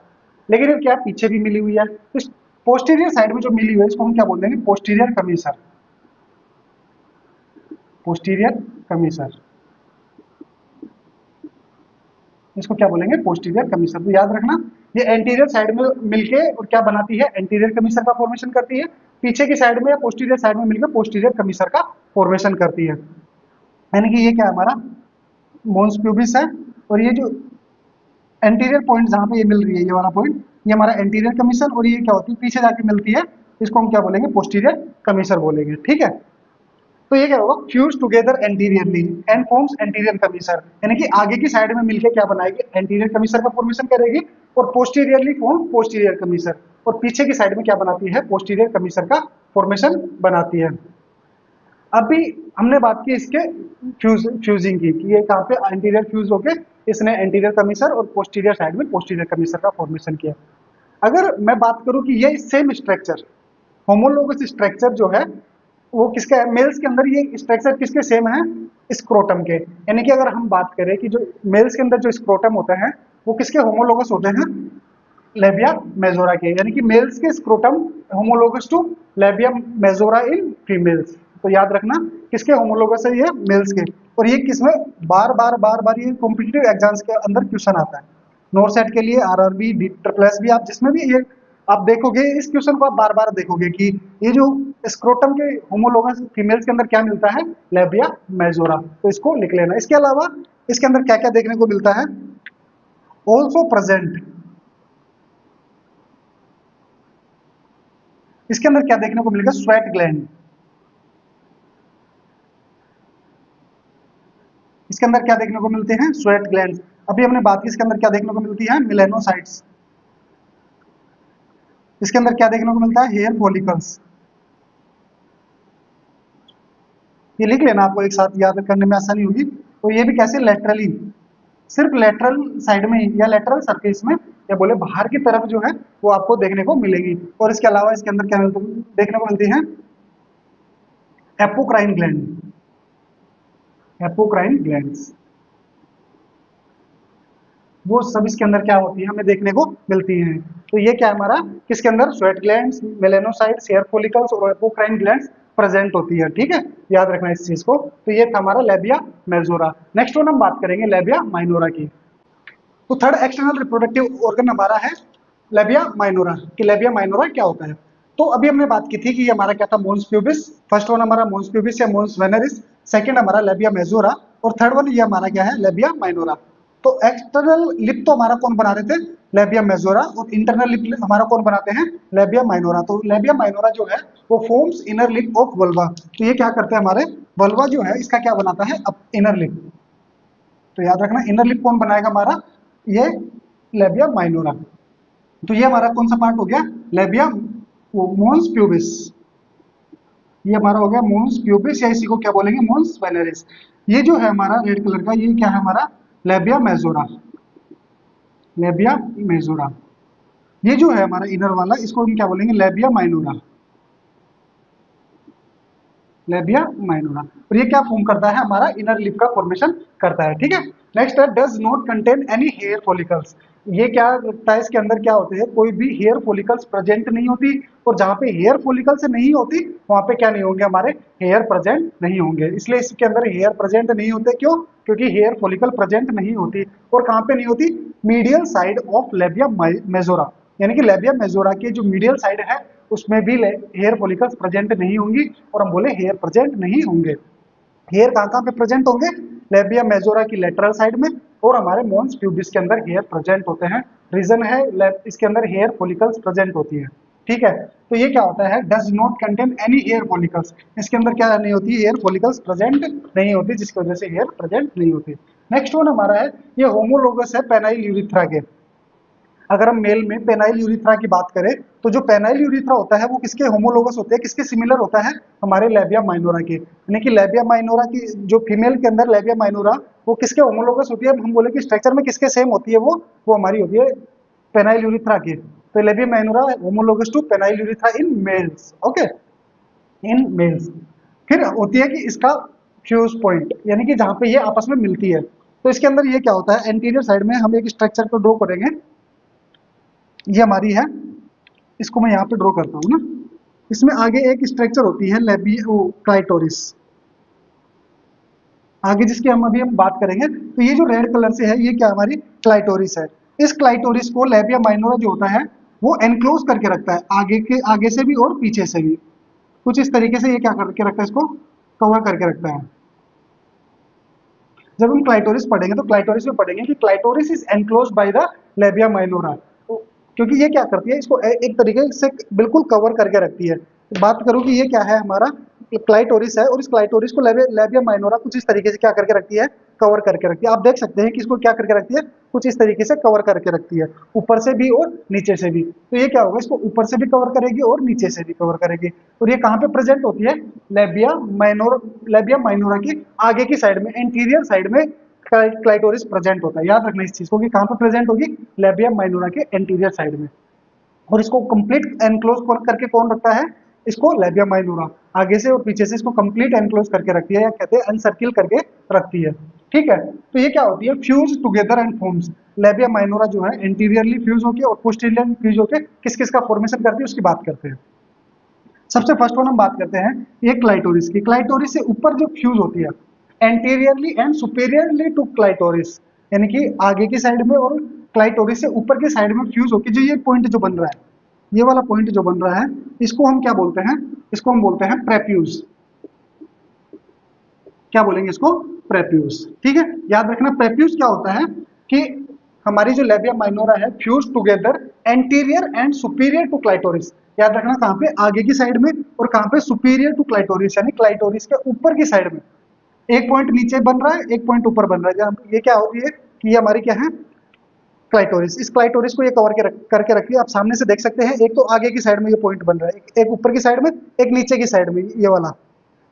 लेकिन ये क्या पीछे भी मिली हुई है, इस पोस्टीरियर साइड में जो मिली हुई है इसको हम क्या बोल देंगे, पोस्टीरियर कमीसर, पोस्टीरियर कमीसर, इसको क्या बोलेंगे, पोस्टीरियर कमीसर। तो याद रखना ये एंटीरियर साइड में मिलके और क्या बनाती है, एंटीरियर कमीसर का फॉर्मेशन करती है, पीछे की साइड में या पोस्टीरियर साइड में मिलकर पोस्टीरियर कमीसर का फॉर्मेशन करती है। यानी कि ये क्या है, हमारा मोन्स प्यूबिस है। और ये जो एंटीरियर पॉइंट जहां पे ये मिल रही है, ये वाला पॉइंट, ये हमारा एंटीरियर कमीशन, और ये क्या होती है पीछे जाके मिलती है, इसको हम क्या बोलेंगे, पोस्टीरियर कमीशन बोलेंगे। ठीक है, तो ये क्या होगा, fuse together anteriorly and forms anterior commission, यानी कि आगे की साइड में मिलकर क्या बनाएगी, एंटीरियर कमीशन का फॉर्मेशन करेगी, और पोस्टीरियरली फॉर्म पोस्टीरियर कमीशन, और पीछे की साइड में क्या बनाती है, पोस्टीरियर कमीशन का फॉर्मेशन बनाती है। अभी हमने बात की इसके फ्यूजिंग की, कि ये कहाँ पे एंटीरियर फ्यूज होके इसने एंटीरियर कमीसर और पोस्टीरियर साइड में पोस्टीरियर कमीसर का फॉर्मेशन किया। अगर मैं बात करूं कि ये सेम स्ट्रक्चर, होमोलोगस स्ट्रक्चर जो है वो किसका है, मेल्स के अंदर ये स्ट्रक्चर किसके सेम है, स्क्रोटम के। यानी कि अगर हम बात करें कि जो मेल्स के अंदर जो स्क्रोटम होते हैं वो किसके होमोलोगस होते हैं, लेबिया मेजोरा के, यानी कि मेल्स के scrotum homologous to labia majora in females. तो याद रखना किसके होमोलोगस है, ये मेल्स के। और ये किसमें बार बार ये कॉम्पिटिटिव एग्जाम्स के अंदर क्वेश्चन आता है, नोरसेट के लिए, आरआरबी, डी प्लस भी, आप जिसमें भी ये आप देखोगे इस क्वेश्चन को आप बार बार देखोगे कि ये जो स्क्रोटम के होमोलोगस फीमेल्स के अंदर क्या मिलता है, लेबिया मेजोरा। तो इसको लिख लेना। इसके अलावा इसके अंदर क्या क्या देखने को मिलता है, ऑल्सो प्रेजेंट, इसके अंदर क्या देखने को मिलेगा, स्वेट ग्लैंड, इसके अंदर क्या देखने को मिलते हैं, स्वेट ग्लैंड। अभी हमने बात की इसके अंदर क्या देखने को मिलती है, मिलेनोसाइट्स, इसके अंदर क्या देखने को मिलता है, हेयर फॉलिकल्स। ये लिख लेना, आपको एक साथ याद करने में आसानी होगी। तो ये भी कैसे, लेटरली, सिर्फ लेटरल साइड में या लेटरल सरफेस में या बोले बाहर की तरफ जो है वो आपको देखने को मिलेगी। और इसके अलावा इसके अंदर क्या देखने को मिलती है, एपोक्राइन ग्लैंड, एपोक्राइन ग्लैंड्स। वो सब इसके अंदर क्या होती है हमें देखने को मिलती हैं। तो ये क्या है हमारा, किसके अंदर, sweat glands, melanocytes, hair follicles और एपोक्राइन ग्लैंड्स प्रेजेंट होती है। ठीक है, याद रखना इस चीज को। तो ये था हमारा लेबिया मेजोरा। नेक्स्ट वन हम बात करेंगे लेबिया माइनोरा की। तो थर्ड एक्सटर्नल रिप्रोडक्टिव ऑर्गन हमारा है लेबिया माइनोरा, कि लेबिया माइनोरा क्या होता है। तो अभी हमने बात की थी कि ये हमारा क्या था, मोन्स प्यूबिस। फर्स्ट वन हमारा मोन्स प्यूबिस या मोन्स वेनरिस, सेकंड हमारा लेबिया मेजोरा, और थर्ड वन ये हमारा क्या है, लेबिया माइनोरा। तो एक्सटर्नल लिप तो हमारा कौन बना रहे थे, लेबिया मेजोरा, और इंटरनल लिप हमारा कौन बनाते हैं, लेबिया माइनोरा। तो लेबिया माइनोरा जो है वो forms inner lip of vulva. तो ये क्या करते हैं, हमारे वल्वा जो है इसका क्या बनाता है, इनर लिप। तो याद रखना इनर लिप कौन बनाएगा हमारा, ये लेबिया माइनोरा। तो ये हमारा कौन सा पार्ट हो गया, लेबिया मोन्स प्यूबिस। ये हमारा हो गया मोन्स प्यूबिस, या इसी को क्या बोलेंगे, मोन्स वेनरिस। ये जो है हमारा रेड कलर का, ये क्या है हमारा, लेबिया मेजोरा। Labia majora. ये जो है हमारा इनर वाला, इसको हम क्या बोलेंगे, लेबिया माइनोरा। लेबिया माइनोरा। और ये क्या फॉर्म करता है, हमारा इनर लिप का फॉर्मेशन करता है। ठीक है, नेक्स्ट है does not contain any hair follicles. ये क्या लगता है, इसके अंदर क्या होते हैं, कोई भी हेयर फॉलिकल्स प्रेजेंट नहीं होती, और जहां पे हेयर फॉलिकल्स नहीं होती वहां पे क्या नहीं होंगे, हमारे हेयर प्रेजेंट नहीं होंगे। इसलिए इसके अंदर हेयर प्रेजेंट नहीं होते, क्यों, क्योंकि हेयर फॉलिकल प्रेजेंट नहीं होती। और कहां पे नहीं होती, medial side of labia majora, यानी कि लेबिया मेजोरा की जो मीडियल साइड है उसमें भी हेयर फॉलिकल्स प्रेजेंट नहीं होंगी। और हम बोले हेयर प्रेजेंट नहीं होंगे। हेयर कहाँ कहाँ पे प्रेजेंट होंगे, लेबिया मेजोरा की लेटरल साइड में, और हमारे मोन्स प्यूबिस के अंदर हेयर प्रेजेंट होते हैं। रीजन है इसके अंदर हेयर फॉलिकल्स प्रेजेंट होती है। ठीक है, तो ये क्या होता है, does not contain any hair follicles. इसके अंदर क्या नहीं होती, हेयर फॉलिकल्स प्रेजेंट नहीं होती, जिसकी वजह से हेयर प्रेजेंट नहीं होती। नेक्स्ट वन हमारा है, ये होमोलोगस है पेनाइल यूरिथ्रा के। अगर हम मेल में पेनाइल यूरिथ्रा की बात करें, तो जो पेनाइल यूरिथ्रा होता है वो किसके होमोलोगस होते हैं, किसके सिमिलर होता है, हमारे लेबिया माइनोरा के। यानी कि लेबिया माइनोरा की जो फीमेल के अंदर लेबिया माइनोरा, वो किसके होमोलोगस होती है, हम बोले कि स्ट्रक्चर में किसके सेम होती है, वो हमारी होती है पेनाइल यूरिथ्रा की। तो labia minora homologous to penile urethra in males. Okay, in males. फिर होती है कि इसका फ्यूज पॉइंट, यानी कि जहां पे ये आपस में मिलती है। तो इसके अंदर ये क्या होता है, एंटीरियर साइड में हम एक स्ट्रक्चर को ड्रॉ करेंगे। ये हमारी है, इसको मैं यहाँ पे ड्रॉ करता हूँ ना। इसमें आगे एक स्ट्रक्चर होती है क्लाइटोरिस, आगे जिसकी हम बात करेंगे। तो ये जो रेड कलर से है, ये क्या हमारी क्लाइटोरिस है। इस क्लाइटोरिस को लेबिया माइनोरा जो होता है वो एनक्लोज करके रखता है, आगे से भी और पीछे से भी। कुछ इस तरीके से ये क्या करके रखता है, इसको कवर करके रखता है। जब हम क्लाइटोरिस पढ़ेंगे तो क्लाइटोरिस में पढ़ेंगे कि clitoris is enclose by the labia minora. क्योंकि ये क्या करती है, इसको एक तरीके से बिल्कुल कवर करके रखती है। तो बात करूं कि ये क्या है, हमारा क्लाइटोरिस है, और इस क्लाइटोरिस को लेबिया माइनोरा कुछ इस तरीके से क्या करके रखती है, कवर करके रखती है। आप देख सकते हैं कि इसको क्या करके रखती है, कुछ इस तरीके से कवर करके रखती है, ऊपर से भी और नीचे से भी। तो ये क्या होगा, इसको ऊपर से भी कवर करेगी और नीचे से भी कवर करेगी। और ये कहाँ पे प्रेजेंट होती है, लेबिया माइनोरा की आगे की साइड में, एंटीरियर साइड में क्लाइटोरिस प्रेजेंट होता है। याद रखना इस चीज को कि कहां पर प्रेजेंट होगी, लेबिया माइनोरा के एंटीरियर साइड में। और इसको कंप्लीट एनक्लोज करके कौन रखता है, इसको लेबिया माइनोरा आगे से और पीछे से इसको कंप्लीट एनक्लोज करके रखती है, या कहते हैं अनसर्किल करके रखती है। ठीक है, तो ये क्या होती है, fuse together and forms. Labia minora जो है इंटीरियरली फ्यूज होकर और पोस्टीरियरली फ्यूज होकर किस किस का फॉर्मेशन करती है उसकी बात करते हैं। सबसे फर्स्ट वन हम बात करते हैं ये क्लाइटोरिस की। क्लाइटोरिस से ऊपर जो फ्यूज होती है एंटीरियरली एंड सुपेरियरली टू क्लाइटोरिस, यानी कि आगे की साइड में और क्लाइटोरिस से ऊपर की साइड में फ्यूज होकर जो ये पॉइंट जो बन रहा है, ये वाला पॉइंट जो बन रहा है, इसको हम क्या बोलते हैं, इसको हम बोलते हैं प्रेप्यूज। क्या बोलेंगे इसको, प्रेप्यूज। ठीक है, याद रखना प्रेप्यूज क्या होता है कि हमारी जो लेबिया माइनोरा है fuse together anterior and superior to clitoris. याद रखना कहां पे, आगे की साइड में, और कहां पे, सुपीरियर टू क्लाइटोरिस, यानी क्लाइटोरिस के ऊपर की साइड में। एक पॉइंट नीचे बन रहा है, एक पॉइंट ऊपर बन रहा है। ये क्या होती है कि ये हमारी क्या है, क्लाइटोरिस। इस क्लाइटोरिस को ये कवर करके रखिए। आप सामने से देख सकते हैं, एक तो आगे की साइड में ये पॉइंट बन रहा है, एक ऊपर की साइड में, एक नीचे की साइड में, ये वाला।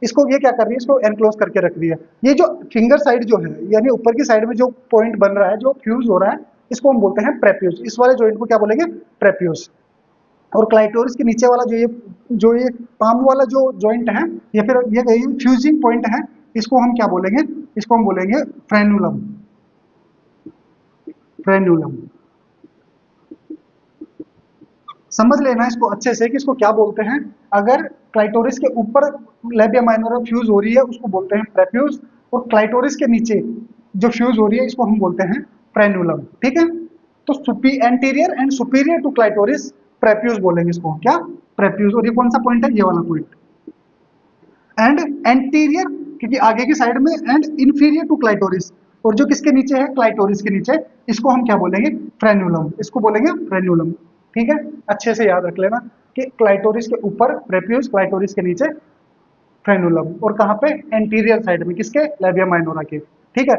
इसको ये क्या कर रही है, इसको एनक्लोज करके रख दिया। ये जो फिंगर साइड जो है, यानी ऊपर की साइड में जो पॉइंट बन रहा है, जो फ्यूज हो रहा है, इसको हम बोलते हैं प्रेप्यूज। इस वाले जॉइंट को क्या बोलेंगे, प्रेप्यूज। और क्लाइटोरिस के नीचे वाला जो ये पाम वाला जो जॉइंट है, या फिर ये फ्यूजिंग पॉइंट है, इसको हम क्या बोलेंगे, इसको हम बोलेंगे फ्रेनुलम। फ्रेन्यूलम। समझ लेना इसको अच्छे से कि इसको क्या बोलते हैं। अगर क्लाइटोरिस के ऊपर लेबिया माइनोरा फ्यूज हो रही है उसको बोलते हैं प्रेफ्यूज, और क्लाइटोरिस के नीचे जो फ्यूज हो रही है इसको हम बोलते हैं फ्रेन्यूलम। ठीक है, तो anterior and superior to clitoris prepuce बोलेंगे इसको, क्या? प्रेफ्यूज। और ये कौन सा पॉइंट है? ये वाला पॉइंट। एंड एंटीरियर, क्योंकि आगे की साइड में, एंड इंफीरियर टू क्लाइटोरिस, और जो किसके नीचे है? क्लाइटोरिस के नीचे, इसको हम क्या बोलेंगे? फ्रेन्यूलम। इसको बोलेंगे फ्रेन्यूलम। ठीक है, अच्छे से याद रख लेना कि क्लाइटोरिस के ऊपर प्रेफ्यूज, क्लाइटोरिस के नीचे फ्रेन्यूलम, और कहाँ पे? एंटीरियर साइड में, किसके? लेबिया माइनोरा के। ठीक है,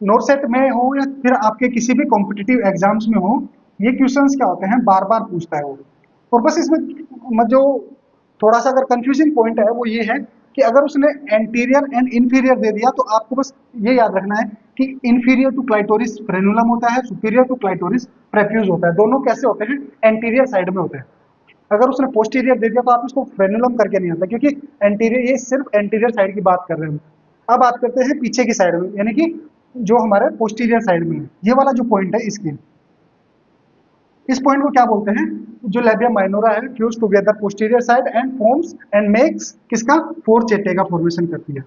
नोट सेट में हो या फिर आपके किसी भी कॉम्पिटिटिव एग्जाम्स में हो, ये क्वेश्चंस क्या होते हैं, बार बार पूछता है वो। और बस इसमें जो थोड़ा सा अगर कंफ्यूजिंग पॉइंट है वो ये है कि अगर उसने एंटीरियर एंड इंफीरियर दे दिया तो आपको बस ये याद रखना है कि इंफीरियर टू क्लाइटोरिस फ्रेन्यूलम होता है, सुपीरियर टू क्लाइटोरिस प्रेफ्यूज होता है। दोनों कैसे होते हैं? एंटीरियर साइड में होते हैं। अगर उसने पोस्टीरियर दे दिया तो आप इसको फ्रेन्यूलम करके नहीं आता, क्योंकि एंटीरियर, ये सिर्फ एंटीरियर साइड की बात कर रहे हैं। अब बात करते हैं पीछे की साइड में, यानी कि जो हमारे पोस्टीरियर साइड में है, ये वाला जो पॉइंट है इसकी, इस पॉइंट को क्या बोलते हैं? जो लेबिया माइनोरा है fuse together posterior side and forms and makes किसका? फोरचेटे का फॉर्मेशन करती है,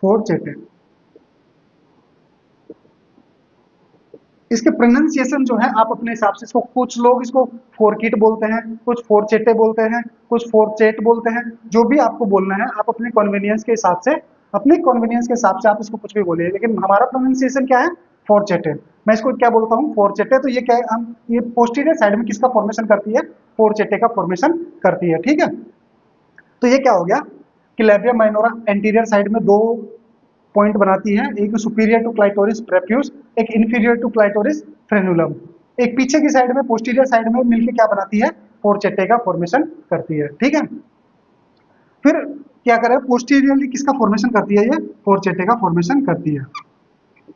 फोरचेटे। इसके प्रोनाउंसिएशन जो है आप अपने हिसाब से इसको, कुछ लोग इसको फोरकिट बोलते हैं, कुछ फोरचेटे बोलते हैं, कुछ फोरचेट बोलते हैं। जो भी आपको बोलना है आप अपने कन्वीनियंस के हिसाब से, अपने कन्वीनियंस के हिसाब से आप इसको कुछ भी बोलिए, लेकिन हमारा प्रोनाउंसिएशन क्या है? फोरचेटे। मैं इसको क्या बोलता हूँ? फोरचेटे। तो ये क्या है, हम ये पोस्टीरियर साइड में किसका फॉर्मेशन करती है? फोरचेटे का फॉर्मेशन करती है। ठीक है, तो ये क्या हो गया कि लेबिया माइनोरा एंटीरियर साइड में दो पॉइंट बनाती है, एक सुपीरियर टू क्लाइटोरिस प्रेफ्यूज, एक इंफीरियर टू क्लाइटोरिस फ्रेन्यूलम। एक पीछे की साइड में, पोस्टीरियर साइड में मिलकर क्या बनाती है? फोरचेटे का फॉर्मेशन करती है। ठीक है, फिर क्या करें, पोस्टीरियरली किसका फॉर्मेशन करती है? ये फोरचेटे का फॉर्मेशन करती है।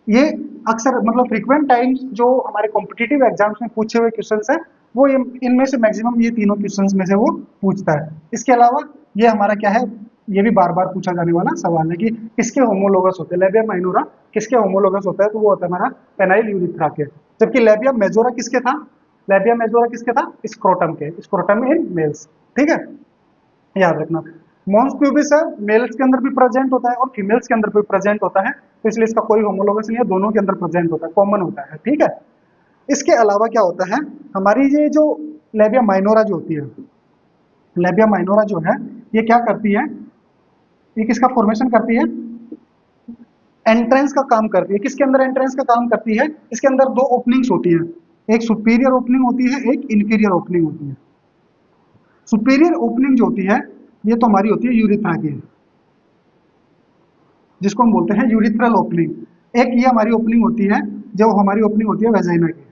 ये अक्सर मतलब फ्रीक्वेंट टाइम्स जो हमारे कॉम्पिटिटिव एग्जाम्स में पूछे हुए क्वेश्चंस हैं, वो इनमें से मैक्सिमम ये तीनों क्वेश्चंस में से वो पूछता है। इसके अलावा ये हमारा क्या है, ये भी बार बार पूछा जाने वाला सवाल है कि किसके होमोलोगस होते हैं? लेबिया माइनोरा किसके होमोलोगस होता है? तो वो होता है हमारा पेनाइल यूरिथ्रा के। जबकि लेबिया मेजोरा किसके था? लेबिया मेजोरा किसके था? स्क्रोटम के, स्क्रोटम इन मेल्स। ठीक है, याद रखना। मॉन्स प्यूबिस है, मेल्स के अंदर भी प्रेजेंट होता है और फीमेल्स के अंदर भी प्रेजेंट होता है, तो इसलिए इसका कोई होमोलोगस नहीं है, दोनों के अंदर प्रेजेंट होता है, कॉमन होता है। ठीक है, इसके अलावा क्या होता है, हमारी ये जो लेबिया माइनोरा जो होती है, लेबिया माइनोरा जो है ये क्या करती है? ये किसका फॉर्मेशन करती है? एंट्रेंस का काम करती है। किसके अंदर एंट्रेंस का काम करती है? इसके अंदर दो ओपनिंग्स होती है, एक सुपीरियर ओपनिंग होती है, एक इंफीरियर ओपनिंग होती है। सुपीरियर ओपनिंग जो होती है ये तो हमारी होती है यूरिथ्रा की, जिसको हम बोलते हैं यूरिथ्रल ओपनिंग। एक ये हमारी ओपनिंग होती है, जो हमारी ओपनिंग होती है वेजाइना की।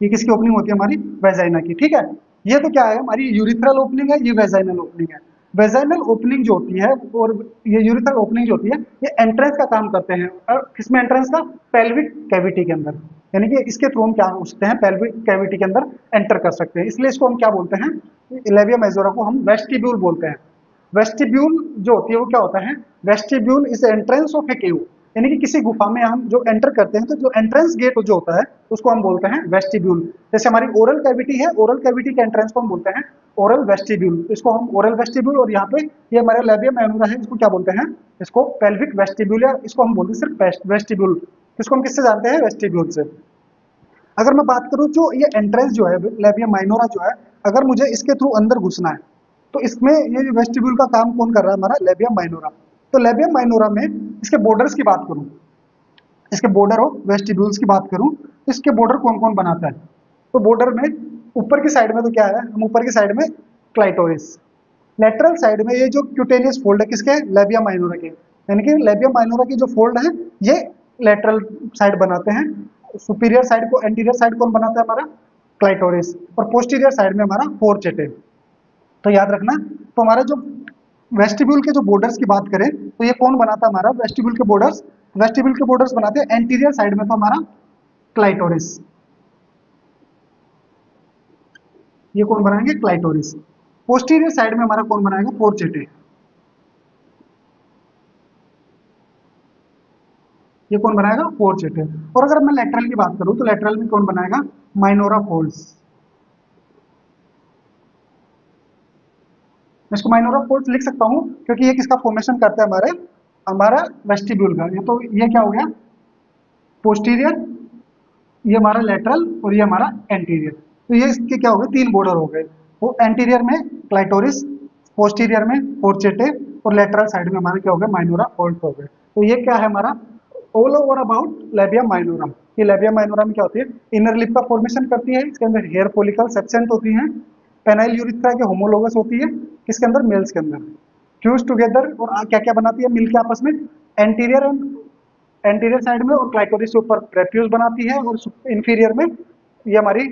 ये किसकी ओपनिंग होती है? हमारी वेजाइना की। ठीक है, ये तो क्या है, हमारी यूरिथ्रल ओपनिंग है, ये वेजाइनल ओपनिंग है। वेजाइनल ओपनिंग जो होती है और ये यूरिथ्रल ओपनिंग जो होती है, ये एंट्रेंस का काम करते हैं। और किसमें एंट्रेंस का? पेल्विक कैविटी के अंदर, यानी कि इसके थ्रू हम क्या हो सकते हैं? पेल्विक कैविटी के अंदर एंटर कर सकते हैं। इसलिए इसको हम क्या बोलते हैं? लेबिया मेजोरा को हम वेस्टिब्यूल बोलते हैं। वेस्टिब्यूल जो होती है वो क्या होता है? वेस्टिब्यूल इज एंट्रेंस ऑफ ए केव, यानी कि किसी गुफा में हम जो एंटर करते हैं तो जो एंट्रेंस गेट जो होता है उसको हम बोलते हैं वेस्टिब्यूल। जैसे हमारी ओरल कैविटी है, ओरल कैविटी के एंट्रेंस को हम बोलते हैं ओरल वेस्टिब्यूल, इसको हम ओरल वेस्टिब्यूल। और यहाँ पे ये हमारा लेबिया माइनोरा है, इसको क्या बोलते हैं? इसको पेल्विक वेस्टिब्यूल, या इसको हम बोलते हैं सिर्फ वेस्टिब्यूल। इसको हम किससे जानते हैं? वेस्टिब्यूल से। अगर मैं बात करूं जो ये एंट्रेंस जो है लेबिया माइनोरा जो है, अगर मुझे इसके थ्रू अंदर घुसना है तो इसमें ये वेस्टिब्यूल का काम कौन कर रहा है? हमारा लेबिया माइनोरा। तो लेबिया माइनोरा में इसके बॉर्डर्स की बात करूं, इसके बॉर्डर ऑफ वेस्टिब्यूल्स की बात करूं तो इसके बॉर्डर कौन कौन बनाता है? तो बॉर्डर में ऊपर की साइड में तो क्या है, हम ऊपर की साइड में क्लाइटोरिस, लेटरल साइड में ये जो क्यूटेनियस फोल्ड है किसके? लेबिया माइनोरा के। यानी कि लेबिया माइनोरा की जो फोल्ड है ये लेटरल साइड बनाते हैं। सुपीरियर साइड को, एंटीरियर साइड कौन बनाता है? हमारा क्लाइटोरिस। और पोस्टीरियर साइड में हमारा फोरचेटे। तो याद रखना, तो हमारा जो वेस्टिब्यूल के जो बॉर्डर्स की बात करें तो ये कौन बनाता है? हमारा वेस्टिब्यूल के बॉर्डर्स, वेस्टिब्यूल के बॉर्डर्स बनाते हैं एंटीरियर साइड में तो हमारा क्लाइटोरिस। ये कौन बनाएंगे? क्लाइटोरिस। पोस्टीरियर साइड में हमारा कौन बनाएगा? फोरचेटे। ये कौन बनाएगा, फोर्चेटे। और अगर मैं लेटरल की बात करूं तो लेटरल में कौन बनाएगा, माइनोरा फोल्ड्स। मैं इसको माइनोरा फोल्ड्स लिख सकता हूं क्योंकि ये किसका फॉर्मेशन करता है, हमारे हमारा वेस्टिब्यूल का। ये तो ये क्या हो गया, पोस्टीरियर, ये हमारा लेटरल और ये हमारा एंटीरियर। तो ये इसके क्या हो गए, तीन बॉर्डर हो गए। वो एंटीरियर में क्लाइटोरिस, पोस्टीरियर में फोर्चेटे और लेटरल साइड में हमारे क्या हो गए, माइनोरा फोल्ड्स हो गए। तो ये क्या है हमारा, all over about labia minora. ये लेबिया माइनोरा में क्या होती है, इनर लिप का फॉर्मेशन करती है, इसके अंदर हेयर फॉलिकल्स एब्सेंट होती हैं, पेनाइल यूरिथ्रा के होमोलोगस होती है, किसके अंदर, मेल्स के अंदर फ्यूज टुगेदर। और क्या क्या बनाती है मिल के आपस में, एंटीरियर एंड एंटीरियर साइड में और क्लाइटोरिस के ऊपर प्रेप्यूज बनाती है, और इंफीरियर में ये हमारी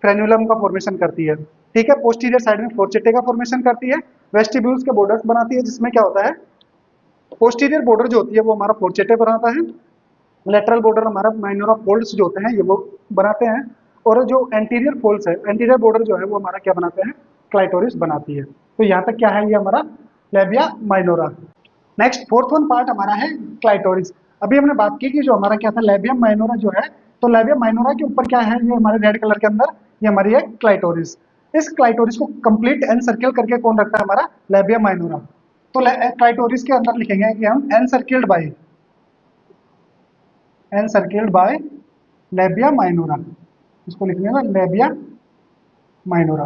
फ्रेन्युलम का फॉर्मेशन करती है। ठीक है, पोस्टीरियर साइड में फोर्चेटे का फॉर्मेशन करती है, वेस्टिब्यूल्स के बॉर्डर्स बनाती है, जिसमें क्या होता है, पोस्टीरियर बॉर्डर जो होती है वो हमारा फोर्चेटे बनाता है, लेटरल बॉर्डर हमारा माइनोरा फोल्ड्स जो होते हैं ये वो बनाते हैं, और जो एंटीरियर फोल्ड्स है, एंटीरियर बॉर्डर जो है वो हमारा क्या बनाते हैं, क्लाइटोरिस बनाती है। तो यहाँ तक क्या है, ये हमारा labia minora. Next fourth one part हमारा है क्लाइटोरिस। अभी हमने बात की कि जो हमारा क्या था, लेबियम माइनोरा जो है, तो लेबियम माइनोरा के ऊपर क्या है, ये हमारे रेड कलर के अंदर ये हमारी है क्लाइटोरिस। इस क्लाइटोरिस को कंप्लीट एन सर्किल करके कौन रखता है, हमारा लेबियम माइनोरा। तो क्लाइटोरिस के अंदर लिखेंगे कि हम encircled by labia minora, इसको लिखेंगे ना लेबिया माइनोरा।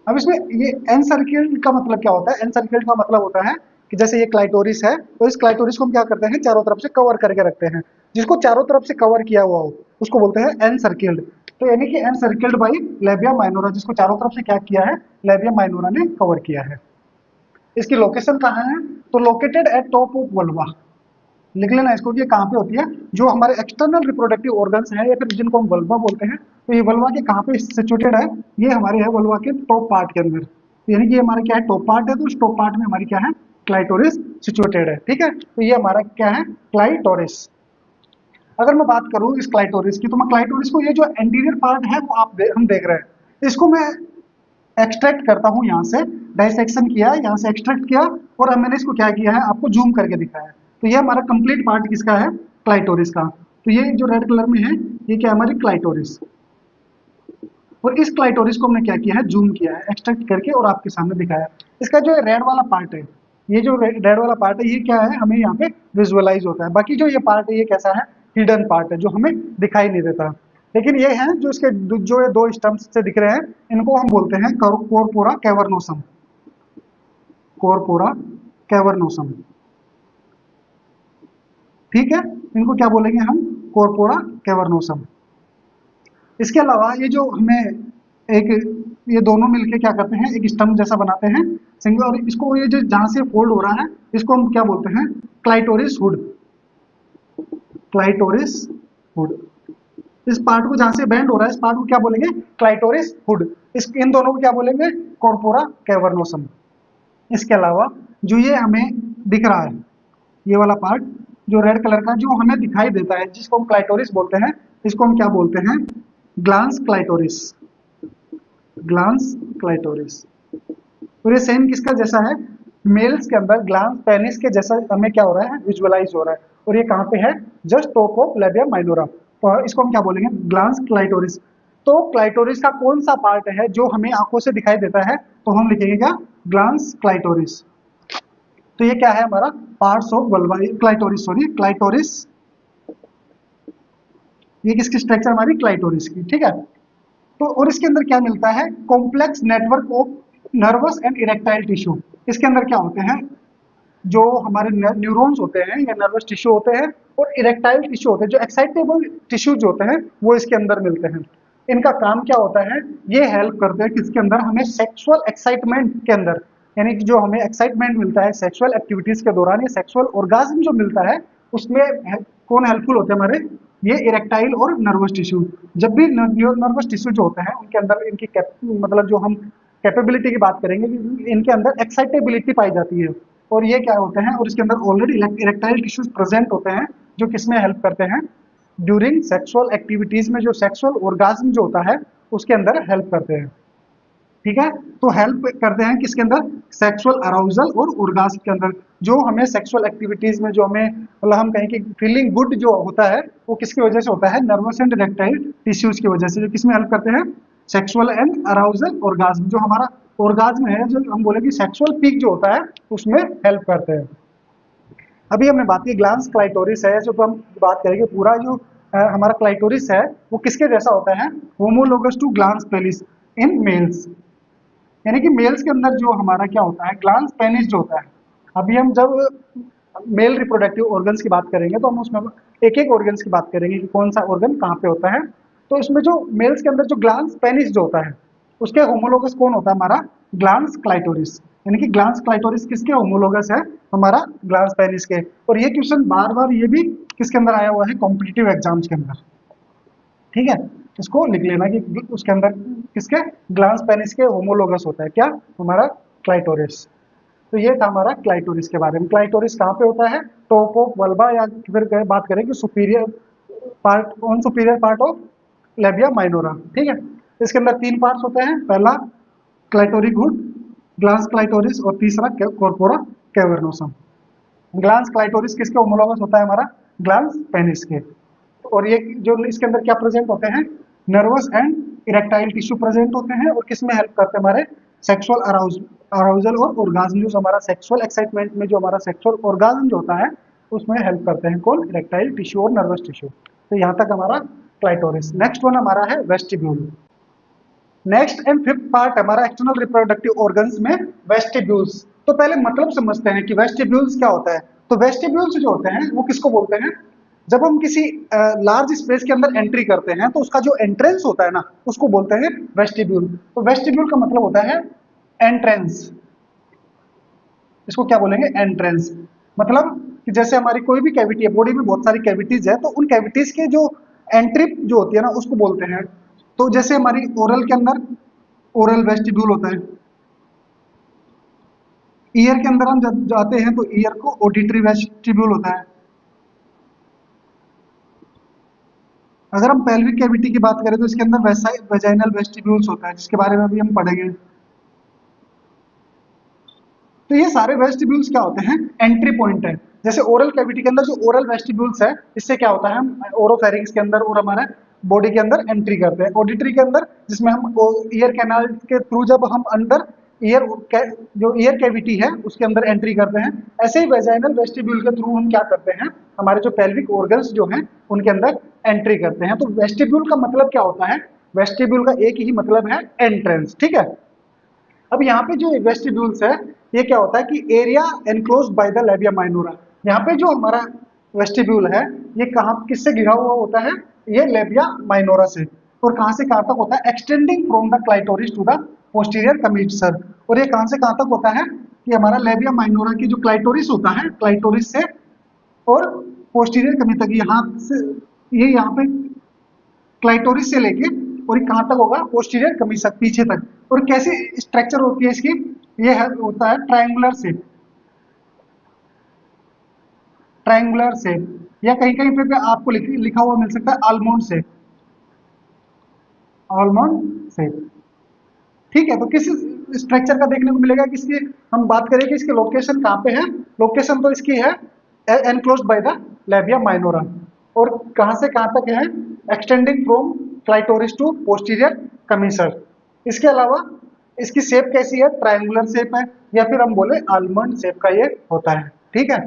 अब इसमें ये एन सर्किल का मतलब क्या होता है, एन सर्किल का मतलब होता है कि जैसे ये क्लाइटोरिस है, तो इस क्लाइटोरिस को हम क्या करते हैं, चारों तरफ से कवर करके रखते हैं। जिसको चारों तरफ से कवर किया हुआ हो उसको बोलते हैं एन सर्किल्ड। तो यानी कि encircled by labia minora, जिसको चारों तरफ से क्या किया है, लेबिया माइनोरा ने कवर किया है। इसकी लोकेशन कहाँ है, तो located at top of vulva. लिख लेना इसको कि ये कहाँ पे होती है, जो हमारे एक्सटर्नल रिप्रोडक्टिव ऑर्गन्स हैं या फिर जिनको हम वल्वा बोलते हैं, तो ये वल्वा के कहाँ पे सिचुएटेड है, ये हमारे है वल्वा के टॉप पार्ट के अंदर। तो यानी कि ये हमारा क्या है, टॉप पार्ट है, तो इस टॉप पार्ट में हमारी क्या है, क्लाइटोरिस सिचुएटेड है। ठीक है, तो ये हमारा क्या है, क्लाइटोरिस। अगर मैं बात करूं इस क्लाइटोरिस की, तो मैं क्लाइटोरिस को ये जो एंटीरियर पार्ट है वो हम देख रहे हैं, इसको मैं एक्सट्रैक्ट करता हूँ यहाँ से, डाइसेक्शन किया, यहाँ से एक्सट्रैक्ट किया, और अब मैंने इसको क्या किया है, आपको जूम करके दिखाया। तो ये हमारा कंप्लीट पार्ट किसका है, क्लाइटोरिस का। तो ये जो रेड कलर में है ये क्या है, हमारी क्लाइटोरिस। और इस क्लाइटोरिस को हमने क्या किया है, जूम किया है, एक्सट्रैक्ट करके और आपके सामने दिखाया। इसका जो रेड वाला पार्ट है, ये जो रेड वाला पार्ट है, ये क्या है, हमें यहाँ पे विजुअलाइज होता है। बाकी जो ये पार्ट है ये कैसा है, हिडन पार्ट है, जो हमें दिखाई नहीं देता। लेकिन ये है जो इसके जो ये दो स्टम्प्स से दिख रहे हैं, इनको हम बोलते हैं कॉर्पोरा कैवर्नोसम। कॉर्पोरा कैवर्नोसम, ठीक है, इनको क्या बोलेंगे हम, कॉर्पोरा कैवर्नोसम। इसके अलावा ये जो हमें एक, ये दोनों मिलके क्या करते हैं, एक स्टम्प जैसा बनाते हैं सिंगल, और इसको ये जो जहां से फोल्ड हो रहा है इसको हम क्या बोलते हैं, क्लाइटोरिस हुड। क्लाइटोरिस हुड, इस पार्ट को जहां से बेंड हो रहा है इस पार्ट को क्या बोलेंगे, क्लाइटोरिस हुड। इन दोनों को क्या बोलेंगे, कॉर्पोरा कैवर्नोसम। इसके अलावा जो ये हमें दिख रहा है, ये वाला पार्ट जो रेड कलर का जो हमें दिखाई देता है, जिसको हम क्लाइटोरिस बोलते हैं, इसको हम क्या बोलते हैं, ग्लांस क्लाइटोरिस। Glance clitoris. तो ये सेम किसका जैसा है, मेल्स के अंदर ग्लांस पेनिस के जैसा हमें क्या हो रहा है, विजुअलाइज हो रहा है। और ये कहाँ पे है, just top of labia minora. तो इसको हम क्या बोलेंगे, ग्लांस क्लाइटोरिस। तो क्लाइटोरिस का कौन सा पार्ट है जो हमें आंखों से दिखाई देता है, तो हम लिखेंगे क्या, ग्लांस क्लाइटोरिस। तो ये क्या है हमारा, parts of vulva, clitoris, sorry clitoris. ये किसकी स्ट्रक्चर, हमारी क्लाइटोरिस की। ठीक है, तो और इसके अंदर क्या मिलता है, complex network of nervous and erectile tissue. इसके अंदर क्या होते हैं, जो हमारे न्यूरॉन्स होते हैं या नर्वस टिश्यू होते हैं, और इरेक्टाइल टिश्यू होते हैं, जो एक्साइटेबल टिश्यू जो होते हैं वो इसके अंदर मिलते हैं। इनका काम क्या होता है, ये हेल्प करते हैं किसके अंदर, हमें सेक्सुअल एक्साइटमेंट के अंदर, यानी कि जो हमें एक्साइटमेंट मिलता है सेक्सुअल एक्टिविटीज के दौरान, या सेक्सुअल ऑर्गाज्म जो मिलता है उसमें कौन हेल्पफुल होते हैं, हमारे ये इरेक्टाइल और नर्वस टिश्यू। जब भी नर्वस टिश्यू जो होते हैं उनके अंदर इनकी मतलब जो हम कैपेबिलिटी की बात करेंगे, इनके अंदर एक्साइटेबिलिटी पाई जाती है, और ये क्या होते हैं, और इसके अंदर ऑलरेडी इरेक्टाइल टिश्यूज प्रेजेंट होते हैं, जो किसमें हेल्प करते हैं, ड्यूरिंग सेक्सुअल एक्टिविटीज में, जो सेक्सुअल ऑर्गाज्म जो होता है उसके अंदर हेल्प करते हैं। ठीक है। तो हेल्प करते हैं किसके अंदर, सेक्सुअल अराउजल और ऑर्गाज्म के अंदर। जो हमें सेक्सुअल एक्टिविटीज में जो हमें मतलब हम कहें कि फीलिंग गुड जो होता है वो किसकी वजह से होता है, नर्वस एंड इरेक्टाइल टिश्यूज की वजह से, जो किसमें हेल्प करते हैं, सेक्सुअल एंड अराउजल ऑर्गाज्म। जो हमारा ऑर्गाज्म है, जो हम बोले कि सेक्सुअल पीक जो होता है उसमें हेल्प करते हैं। अभी हमने बात की ग्लांस क्लाइटोरिस है, जो हम बात करेंगे पूरा जो हमारा क्लाइटोरिस है वो किसके जैसा होता है, homologous to glans penis in males. यानी कि मेल्स के अंदर जो हमारा क्या होता है, ग्लांस पेनिस जो होता है। अभी हम जब मेल रिप्रोडक्टिव ऑर्गन्स की बात करेंगे तो हम उसमें एक एक ऑर्गन्स की बात करेंगे कि कौन सा ऑर्गन कहाँ पे होता है। तो इसमें जो मेल्स के अंदर जो ग्लांस पेनिस जो होता है उसके होमोलोगस कौन होता है, हमारा ग्लांस क्लाइटोरिस। यानी कि ग्लांस क्लाइटोरिस किसके होमोलोगस है, हमारा ग्लांस पेनिस के। और ये क्वेश्चन बार बार ये भी किसके अंदर आया हुआ है, कॉम्पिटिटिव एग्जाम्स के अंदर। ठीक है, इसको लिख लेना कि उसके अंदर किसके, ग्लांस पेनिस के होमोलोगस होता है क्या, हमारा क्लाइटोरिस। तो ये था हमारा क्लाइटोरिस के बारे में। क्लाइटोरिस कहाँ पे होता है, टॉप ऑफ वल्बा, या फिर बात करें कि superior part, on superior part of labia minora. ठीक है, इसके अंदर तीन पार्ट्स होते हैं, पहला क्लाइटोरिक हुड, ग्लांस क्लाइटोरिस, और तीसरा कॉर्पोरा कैवर्नोसम। ग्लांस क्लाइटोरिस किसके होमोलोगस होता है, हमारा ग्लांस पेनिस के। और ये जो इसके अंदर क्या प्रेजेंट होते हैं, nervous and erectile tissue present होते हैं, और किसमें हेल्प करते हैं, हमारे सेक्सुअल अराउजल और ऑर्गाज्म, जो हमारा सेक्सुअल एक्साइटमेंट में जो हमारा सेक्सुअल ऑर्गाज्म जो होता है उसमें हेल्प करते हैं कौन, इरेक्टाइल टिश्यू और नर्वस टिश्यू। तो यहाँ तक हमारा क्लाइटोरिस। नेक्स्ट वन हमारा है vestibule. Next and fifth part हमारा एक्सटर्नल रिप्रोडक्टिव ऑर्गन्स में वेस्टिब्यूल्स। तो पहले मतलब समझते हैं कि वेस्टिब्यूल्स क्या होता है। तो वेस्टिब्यूल्स जो होते हैं वो किसको बोलते हैं, जब हम किसी लार्ज स्पेस के अंदर एंट्री करते हैं तो उसका जो एंट्रेंस होता है ना उसको बोलते हैं वेस्टिब्यूल। तो वेस्टिब्यूल का मतलब होता है एंट्रेंस। इसको क्या बोलेंगे, एंट्रेंस। मतलब कि जैसे हमारी कोई भी कैविटी है, बॉडी में बहुत सारी कैविटीज है, तो उन कैविटीज के जो एंट्री जो होती है ना उसको बोलते हैं। तो जैसे हमारी ओरल के अंदर ओरल वेस्टिब्यूल होता है, ईयर के अंदर हम जब जाते हैं तो ईयर को ऑडिटरी वेस्टिब्यूल होता है। अगर हम पेल्विक कैविटी की बात करें तो इसके अंदर वेजाइनल वेस्टिब्यूल्स होता है, जिसके बारे में अभी हम पढ़ेंगे। तो ये सारे वेस्टिब्यूल्स क्या होते हैं, एंट्री पॉइंट है। जैसे ओरल कैविटी के अंदर जो ओरल वेस्टिब्यूल्स है, इससे क्या होता है, हम ओरोफेरिंग्स के अंदर और हमारे बॉडी के अंदर एंट्री करते हैं। ऑडिटरी के अंदर जिसमें हम ईयर कैनाल के थ्रू जब हम अंदर ईयर जो ईयर कैविटी है उसके अंदर एंट्री करते हैं। ऐसे ही वेजाइनल वेस्टिब्यूल के थ्रू हम क्या करते हैं, हमारे जो पेल्विक ऑर्गन्स जो हैं उनके अंदर एंट्री करते हैं। तो वेस्टिब्यूल का मतलब क्या होता है, वेस्टिब्यूल का एक ही मतलब है, एंट्रेंस। ठीक है, अब यहाँ पे जो वेस्टिब्यूल्स है ये क्या होता है कि area enclosed by the labia minora. यहाँ पे जो हमारा वेस्टिब्यूल है ये कहाँ किससे घिरा हुआ होता है, ये लेबिया माइनोरा से। और कहाँ से कहाँ तक होता है, extending from the clitoris to the posterior commissure. और ये कहाँ से कहाँ तक होता है कि हमारा लेबिया माइनोरा की जो क्लाइटोरिस होता है, क्लाइटोरिस से और पोस्टीरियर कमी तक, यहाँ से ये यहाँ पे क्लाइटोरिस से लेके और कहाँ तक होगा, पोस्टीरियर कमीसर पीछे तक। और कैसी स्ट्रक्चर होती है इसकी, ये होता है ट्रायंगुलर शेप, ट्रायंगुलर शेप, या कहीं कहीं पे आपको लिखा हुआ मिल सकता है आलमंड शेप, आलमंड शेप। ठीक है, तो किस स्ट्रक्चर का देखने को मिलेगा कि इसकी हम बात करें कि इसकी लोकेशन कहाँ पे है। लोकेशन तो इसकी है enclosed by the labia minora. और कहाँ से कहाँ तक है, extending from clitoris to posterior commissure. इसके अलावा इसकी शेप कैसी है, ट्रायंगुलर शेप है, या फिर हम बोले आलमंड शेप का ये होता है। ठीक है,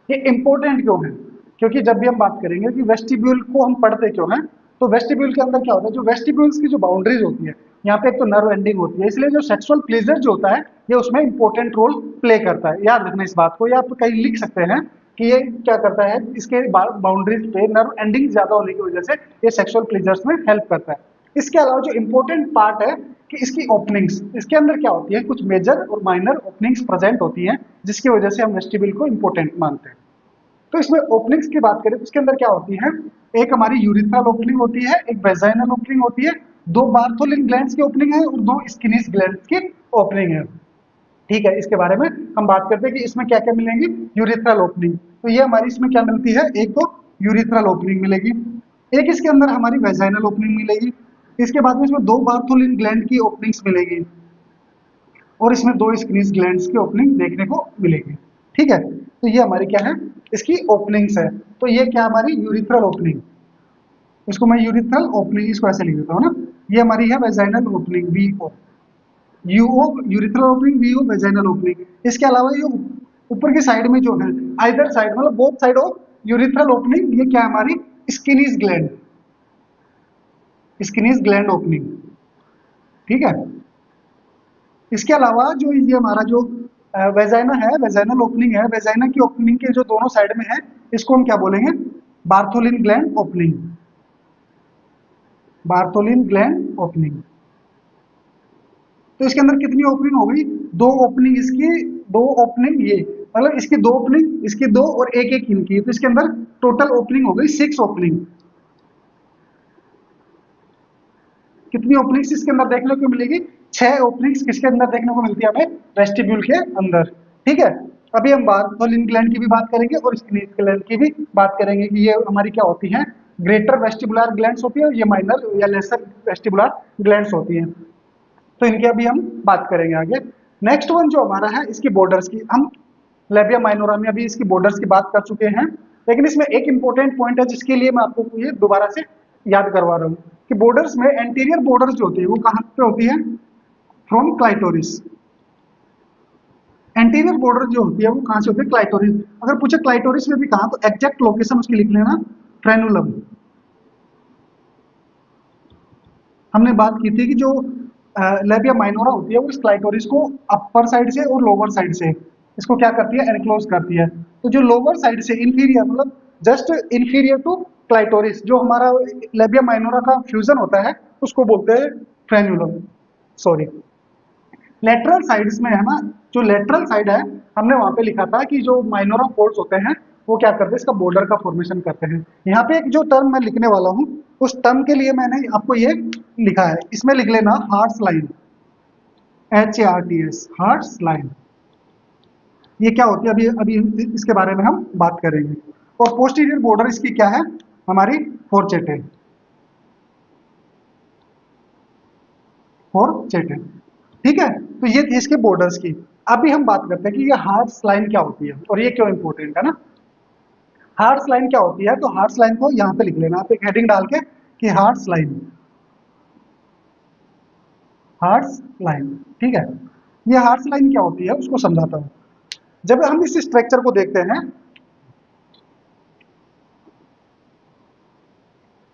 ये इंपॉर्टेंट क्यों है, क्योंकि जब भी हम बात करेंगे कि वेस्टिब्यूल को हम पढ़ते क्यों हैं, तो वेस्टिब्यूल के अंदर क्या होता है, जो वेस्टिब्यूल्स की जो बाउंड्रीज होती है, यहाँ पे एक तो नर्व एंडिंग होती है, इसलिए जो सेक्सुअल प्लेजर जो होता है ये उसमें इंपॉर्टेंट रोल प्ले करता है। याद रखना इस बात को, या आप कहीं लिख सकते हैं कि ये क्या करता है, इसके बाउंड्रीज पे नर्व एंडिंग ज्यादा होने की वजह से ये सेक्सुअल प्लेजर्स में हेल्प करता है। इसके अलावा जो इंपॉर्टेंट पार्ट है कि इसकी ओपनिंग्स, इसके अंदर क्या होती है, कुछ मेजर और माइनर ओपनिंग्स प्रेजेंट होती हैं, जिसकी वजह से हम वेस्टिब्यूल को इंपॉर्टेंट मानते हैं। तो इसमें ओपनिंग्स की बात करें तो इसके अंदर क्या होती है, एक हमारी यूरिथ्रल ओपनिंग होती है, एक वेजाइनल ओपनिंग होती है, दो बार्थोलिन ग्लैंड्स की ओपनिंग है और दो स्किनीज ग्लैंड्स की ओपनिंग है। ठीक है, इसके बारे में हम बात करते हैं कि इसमें क्या क्या मिलेंगी, यूरिथ्रल ओपनिंग। तो ये हमारी इसमें क्या मिलती है, एक तो यूरिथ्रल ओपनिंग मिलेगी, एक इसके अंदर हमारी वेजाइनल ओपनिंग मिलेगी, इसके बाद में इसमें 2 बार्थोलिन ग्लैंड की ओपनिंग्स मिलेगी और इसमें 2 स्क्रीज ग्लैंड्स की ओपनिंग देखने को मिलेगी। ठीक है, तो ये हमारी क्या है, इसकी ओपनिंग्स है। तो ये क्या हमारी यूरिथ्रल ओपनिंग, इसको मैं यूरिथ्रल ओपनिंग इसको ऐसे लिख देता हूँ ना, ये हमारी है vaginal opening VO, UO urethral opening, VO vaginal opening. इसके अलावा ये ऊपर की साइड में जो है, आइदर साइड मतलब both side of urethral opening, ये क्या है हमारी Skene's gland, Skene's gland opening. ठीक है, इसके अलावा जो ये हमारा जो वेजाइना है, वेजाइनल ओपनिंग है, वेजाइना की ओपनिंग के जो दोनों साइड में है, इसको हम क्या बोलेंगे, Bartholin gland opening, Bartholin gland opening. तो इसके अंदर कितनी ओपनिंग हो गई, 2 ओपनिंग इसकी, 2 ओपनिंग ये, मतलब इसकी 2 ओपनिंग, इसकी 2 और एक एक इनकी, तो इसके अंदर टोटल ओपनिंग हो गई 6 ओपनिंग। कितनी ओपनिंग्स इसके अंदर देखने को मिलेगी, 6 ओपनिंग्स किसके अंदर देखने को मिलती है हमें, वेस्टिब्यूल के अंदर। ठीक है, अभी हम बार्थोलिन ग्लैंड की भी बात करेंगे और स्किनीज ग्लैंड की भी बात करेंगे कि ये हमारी क्या होती हैं, ग्रेटर वेस्टिबुलर ग्लैंड्स होती है और ये माइनर या लेसर वेस्टिबुलर ग्लैंड्स होती हैं। तो इनकी अभी हम बात करेंगे आगे। नेक्स्ट वन जो हमारा है, इसकी बॉर्डर्स की, हम लेबिया माइनोरा में अभी इसकी बॉर्डर्स की बात कर चुके हैं, लेकिन इसमें एक इंपॉर्टेंट पॉइंट है जिसके लिए मैं आपको ये दोबारा से याद करवा रहा हूँ कि बॉर्डर्स में एंटीरियर बॉर्डर्स जो होती है वो कहाँ पे होती है, फ्रॉम क्लाइटोरिस। एंटीरियर बॉर्डर जो होती है वो कहाँ से होती है, क्लाइटोरिस। अगर पूछे क्लाइटोरिस में भी कहाँ, तो एग्जैक्ट लोकेशन उसकी लिख लेना, फ्रेनुलम। हमने बात की थी कि जो लेबिया माइनोरा होती है वो इस क्लाइटोरिस को अपर साइड से और लोअर साइड से इसको क्या करती है, एनक्लोज करती है। तो जो लोअर साइड से इंफीरियर, मतलब जस्ट इंफीरियर टू क्लाइटोरिस, जो हमारा लेबिया माइनोरा का फ्यूजन होता है उसको बोलते हैं फ्रेन्यूलम। सॉरी, लेटरल साइड्स में है ना, जो लेटरल साइड है, हमने वहां पे लिखा था कि जो माइनोरा पोर्स होते हैं वो क्या करते हैं, इसका बॉर्डर का फॉर्मेशन करते हैं। यहाँ पे एक जो टर्म मैं लिखने वाला हूँ, उस टर्म के लिए मैंने आपको ये लिखा है, इसमें लिख लेना hearts line, HARTS, hearts line. ये क्या होती है, अभी अभी इसके बारे में हम बात करेंगे। और पोस्टीरियर बॉर्डर इसकी क्या है, हमारी फोरचेट है, फोरचेट है। ठीक है, तो ये थी इसके बॉर्डर्स की। अभी हम बात करते हैं कि ये हार्ट्स लाइन क्या होती है और ये क्यों इंपॉर्टेंट है ना। हार्ट्स लाइन क्या होती है, तो हार्ट्स लाइन को यहाँ पे लिख लेना आप एक हेडिंग डाल के कि हार्ट्स लाइन, हार्ट्स लाइन। ठीक है, ये हार्ट्स लाइन क्या होती है उसको समझाता हूँ। जब हम इस स्ट्रक्चर को देखते हैं,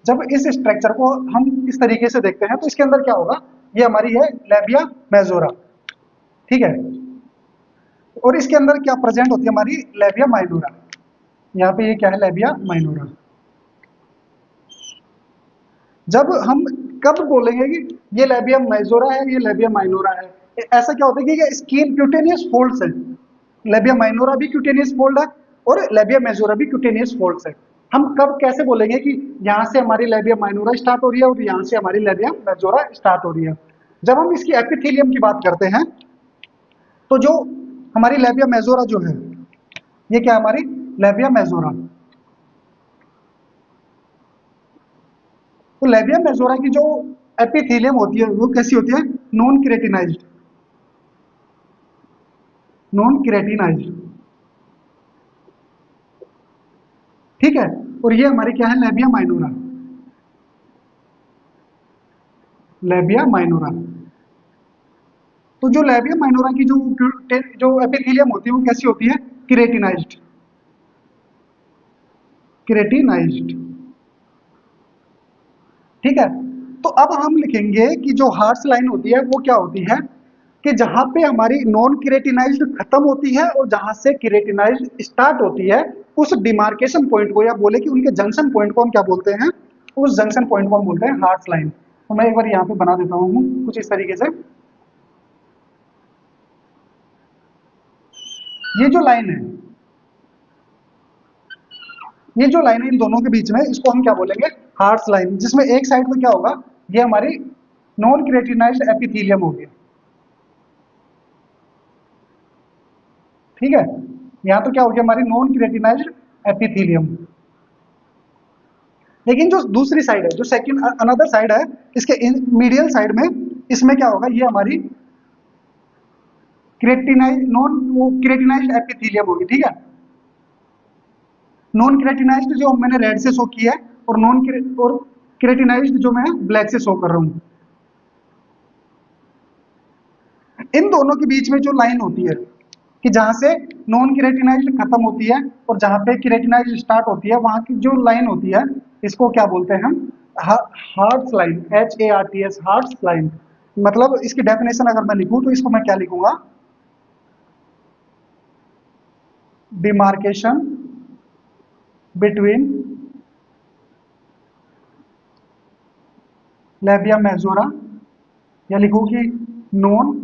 जब इस स्ट्रक्चर को हम इस तरीके से देखते हैं तो इसके अंदर क्या होगा, ये हमारी है लेबिया मेजोरा। ठीक है, और इसके अंदर क्या प्रेजेंट होती है, हमारी लेबिया माइनोरा। यहाँ पे ये क्या है, लेबिया माइनोरा। जब हम कब बोलेंगे कि ये लेबिया मेजोरा है, ये लेबिया माइनोरा है, ऐसा क्या होता है कि ये स्किन क्यूटेनियस फोल्ड्स है, लेबिया माइनोरा भी क्यूटेनियस फोल्ड है और लेबिया मेजोरा भी क्यूटेनियस फोल्ड्स है। हम कब कैसे बोलेंगे कि यहाँ से हमारी लेबिया माइनोरा स्टार्ट हो रही है और यहाँ से हमारी लेबिया मेजोरा स्टार्ट हो रही है, जब हम इसकी एपिथेलियम की बात करते हैं। तो जो हमारी लेबिया मेजोरा जो है, ये क्या हमारी लेबिया मेजोरा, तो लेबिया मेजोरा की जो एपिथेलियम होती है वो कैसी होती है, नॉन केराटिनाइज्ड, नॉन केराटिनाइज्ड। ठीक है, और ये हमारी क्या है, लेबिया माइनोरा, लेबिया माइनोरा। तो जो लेबिया माइनोरा की जो एपिथेलियम होती है वो कैसी होती है, केराटिनाइज्ड, केराटिनाइज्ड। ठीक है, तो अब हम लिखेंगे कि जो हार्ट्स लाइन होती है वो क्या होती है, कि जहां पे हमारी नॉन केराटिनाइज्ड खत्म होती है और जहां से केराटिनाइज्ड स्टार्ट होती है, उस डिमार्केशन पॉइंट को, या बोले कि उनके जंक्शन पॉइंट को हम क्या बोलते हैं, उस जंक्शन पॉइंट को हम बोलते हैं हार्ट्स लाइन। तो मैं एक बार यहाँ पे बना देता हूँ कुछ इस तरीके से। ये जो लाइन है, ये जो लाइन है इन दोनों के बीच में, इसको हम क्या बोलेंगे, हार्ट्स लाइन, जिसमें एक साइड में क्या होगा, ये हमारी नॉन केराटिनाइज्ड एपिथेलियम हो गया। ठीक है, यहाँ तो क्या हो गया, हमारी नॉन केराटिनाइज्ड एपिथेलियम। लेकिन जो दूसरी साइड है, जो सेकंड अनदर साइड है, इसके मीडियल साइड में, इसमें क्या होगा, ये हमारी क्रेटिनाइज्ड एपिथेलियम होगी, ठीक है। नॉन क्रेटिनाइज्ड जो मैंने रेड से शो किया है, और और क्रेटिनाइज्ड जो मैं ब्लैक से शो कर रहा हूं। इन दोनों के बीच में जो लाइन होती है, कि जहां से नॉन क्रेटिनाइज्ड खत्म होती है और जहां पे क्रेटिनाइज्ड स्टार्ट होती है, वहां की जो लाइन होती है, इसको क्या बोलते हैं हम, hearts line, HARTS, hearts line. मतलब इसकी डेफिनेशन अगर मैं लिखूं तो इसको मैं क्या लिखूंगा, डिमार्केशन बिटवीन लेबिया मेजोरा, या लिखूं कि non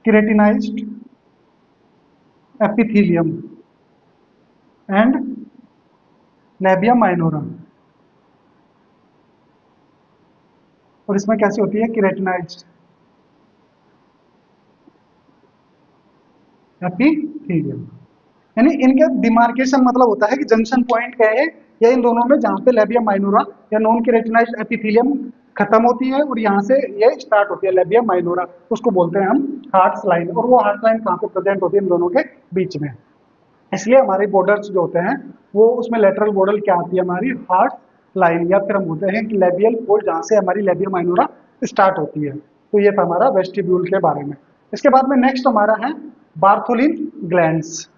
keratinized epithelium and labia minora. और इसमें कैसे होती है, क्रेटिनाइज्ड एपिथेलियम। यानी इनके डिमार्केशन मतलब होता है कि जंक्शन पॉइंट क्या है, या इन दोनों में जहां पे लेबिया माइनोरा या नॉन केराटिनाइज्ड एपिथेलियम खत्म होती है और यहाँ से ये स्टार्ट होती है लेबिया माइनोरा, उसको बोलते हैं हम हार्ट्स लाइन। और वो हार्ट लाइन कहाँ पे प्रेजेंट होती है, इन दोनों के बीच में। इसलिए हमारे बॉर्डर्स जो होते हैं, वो उसमें लेटरल बॉर्डर क्या आती है, हमारी हार्ट लाइन, या फिर हम बोलते हैं कि लेबियल फोल्ड, जहाँ से हमारी लेबिया माइनोरा स्टार्ट होती है। तो ये था हमारा वेस्टिब्यूल के बारे में। इसके बाद में नेक्स्ट हमारा है बार्थोलिन ग्लैंड्स।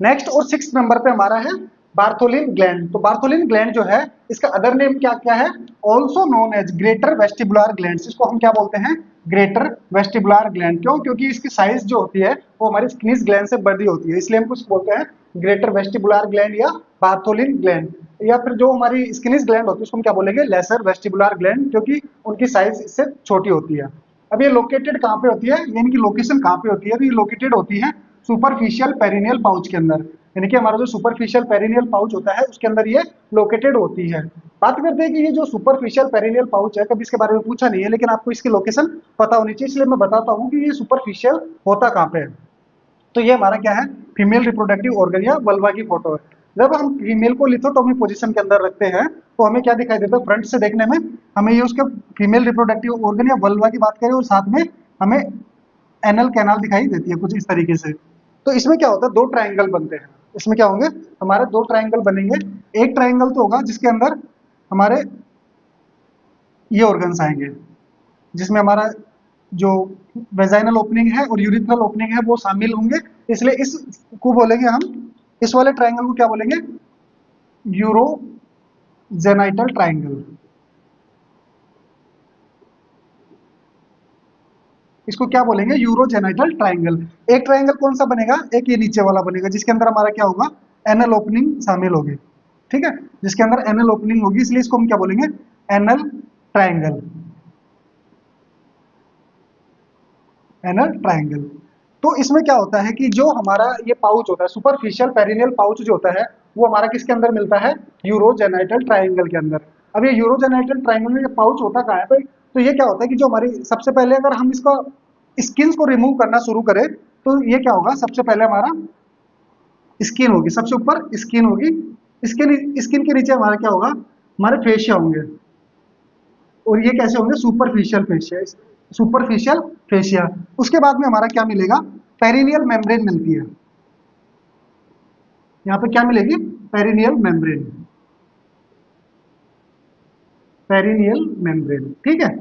नेक्स्ट और 6 नंबर पे हमारा है बार्थोलिन ग्लैंड। तो बार्थोलिन ग्लैंड जो है, इसका अदर नेम क्या क्या है, also known as greater vestibular gland. इसको हम क्या बोलते हैं, ग्रेटर वेस्टिबुलर ग्लैंड। क्यों, क्योंकि इसकी साइज जो होती है वो हमारी स्किनिस ग्लैंड से बड़ी होती है, इसलिए हम कुछ बोलते हैं ग्रेटर वेस्टिबुलर ग्लैंड या बार्थोलिन ग्लैंड। या फिर जो हमारी स्किनिस ग्लैंड होती है उसको हम क्या बोलेंगे, लेसर वेस्टिबुलर ग्लैंड, क्योंकि उनकी साइज इससे छोटी होती है। अब ये लोकेटेड कहाँ पे होती है, यानी कि लोकेशन कहाँ पे होती है, तो ये लोकेटेड होती है सुपरफिशियल पेरिनियल पाउच के अंदर। यानी कि हमारा जो सुपरफिशियल पेरिनियल पाउच होता है उसके अंदर ये लोकेटेड होती है। बात करते हैं कि ये जो सुपरफिशियल पेरिनियल पाउच है, कभी इसके बारे में पूछा नहीं है, लेकिन आपको इसकी लोकेशन पता होनी चाहिए, इसलिए मैं बताता हूँ कि ये सुपरफिशियल होता कहाँ पे है। तो ये हमारा क्या है, फीमेल रिप्रोडक्टिव ऑर्गन या वल्वा की फोटो है। जब हम फीमेल को लिथोटोमी पोजीशन के अंदर रखते हैं तो हमें क्या दिखाई देता है, फ्रंट से देखने में हमें ये उसके फीमेल रिप्रोडक्टिव ऑर्गन या वल्वा की बात करें, और साथ में हमें एनल कैनाल दिखाई देती है कुछ इस तरीके से। तो इसमें क्या होता है, दो ट्राइंगल बनते हैं। इसमें क्या होंगे, हमारे दो ट्राइंगल बनेंगे। एक ट्राइंगल तो होगा जिसके अंदर हमारे ये ऑर्गन्स आएंगे, जिसमें हमारा जो वेजाइनल ओपनिंग है और यूरिथ्रल ओपनिंग है वो शामिल होंगे। इसलिए इसको बोलेंगे हम, इस वाले ट्राइंगल को क्या बोलेंगे, यूरोजेनाइटल ट्राइंगल। इसको क्या बोलेंगे, यूरोजेनाइटल ट्राइंगल। एक ट्राइंगल कौन सा बनेगा, एक ये नीचे वाला बनेगा, जिसके अंदर हमारा क्या होगा, एनल ओपनिंग शामिल होगी। ठीक है, जिसके अंदर एनल ओपनिंग होगी, इसलिए इसको हम क्या बोलेंगे, एनल ट्राइंगल। Anal triangle. तो इसमें क्या होता है कि जो हमारा ये पाउच होता है, सुपरफिशियल पेरिनियल पाउच जो होता है, वो हमारा किसके अंदर मिलता है, यूरोजेनाइटल ट्राइंगल के अंदर। अब ये यूरोजेनाइटल ट्राइंगल में ये पाउच होता कहाँ है भाई, तो ये क्या होता है कि जो हमारी सबसे पहले अगर हम इसका स्किन को रिमूव करना शुरू करें, तो ये क्या होगा, सबसे पहले हमारा स्किन होगी, सबसे ऊपर स्किन होगी। स्किन स्किन के नीचे हमारा क्या होगा, हमारे फेशिया होंगे। और ये कैसे होंगे, सुपरफिशियल फेशिया, सुपरफिशियल फेशिया। उसके बाद में हमारा क्या मिलेगा, पेरिनियल मेम्ब्रेन मिलती है। यहाँ पे क्या मिलेगी, पेरिनियल मेम्ब्रेन, पेरिनियल मेम्ब्रेन। ठीक है,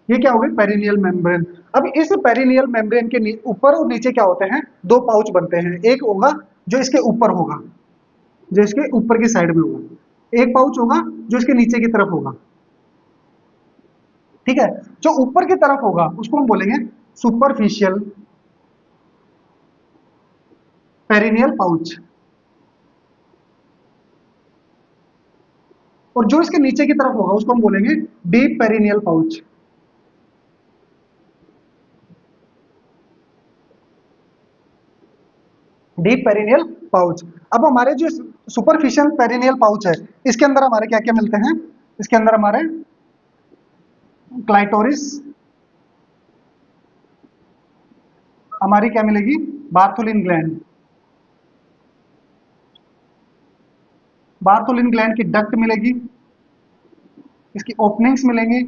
ये क्या होगा, पेरिनियल मेम्ब्रेन। अब इस पेरिनियल मेम्ब्रेन के ऊपर और नीचे क्या होते हैं, दो पाउच बनते हैं। एक होगा जो इसके ऊपर होगा, जो इसके ऊपर की साइड में होगा। एक पाउच होगा जो इसके नीचे की तरफ होगा। ठीक है, जो ऊपर की तरफ होगा उसको हम बोलेंगे सुपरफिशियल पेरिनियल पाउच। और जो इसके नीचे की तरफ होगा उसको हम बोलेंगे deep perineal pouch. Deep perineal pouch. अब हमारे जो सुपरफिशियल पेरिनियल पाउच है, इसके अंदर हमारे क्या क्या मिलते हैं, इसके अंदर हमारे क्लाइटोरिस, हमारी क्या मिलेगी, बार्थोलिन ग्लैंड, बार्थोलिन ग्लैंड की डक्ट मिलेगी, इसकी ओपनिंग्स मिलेंगी,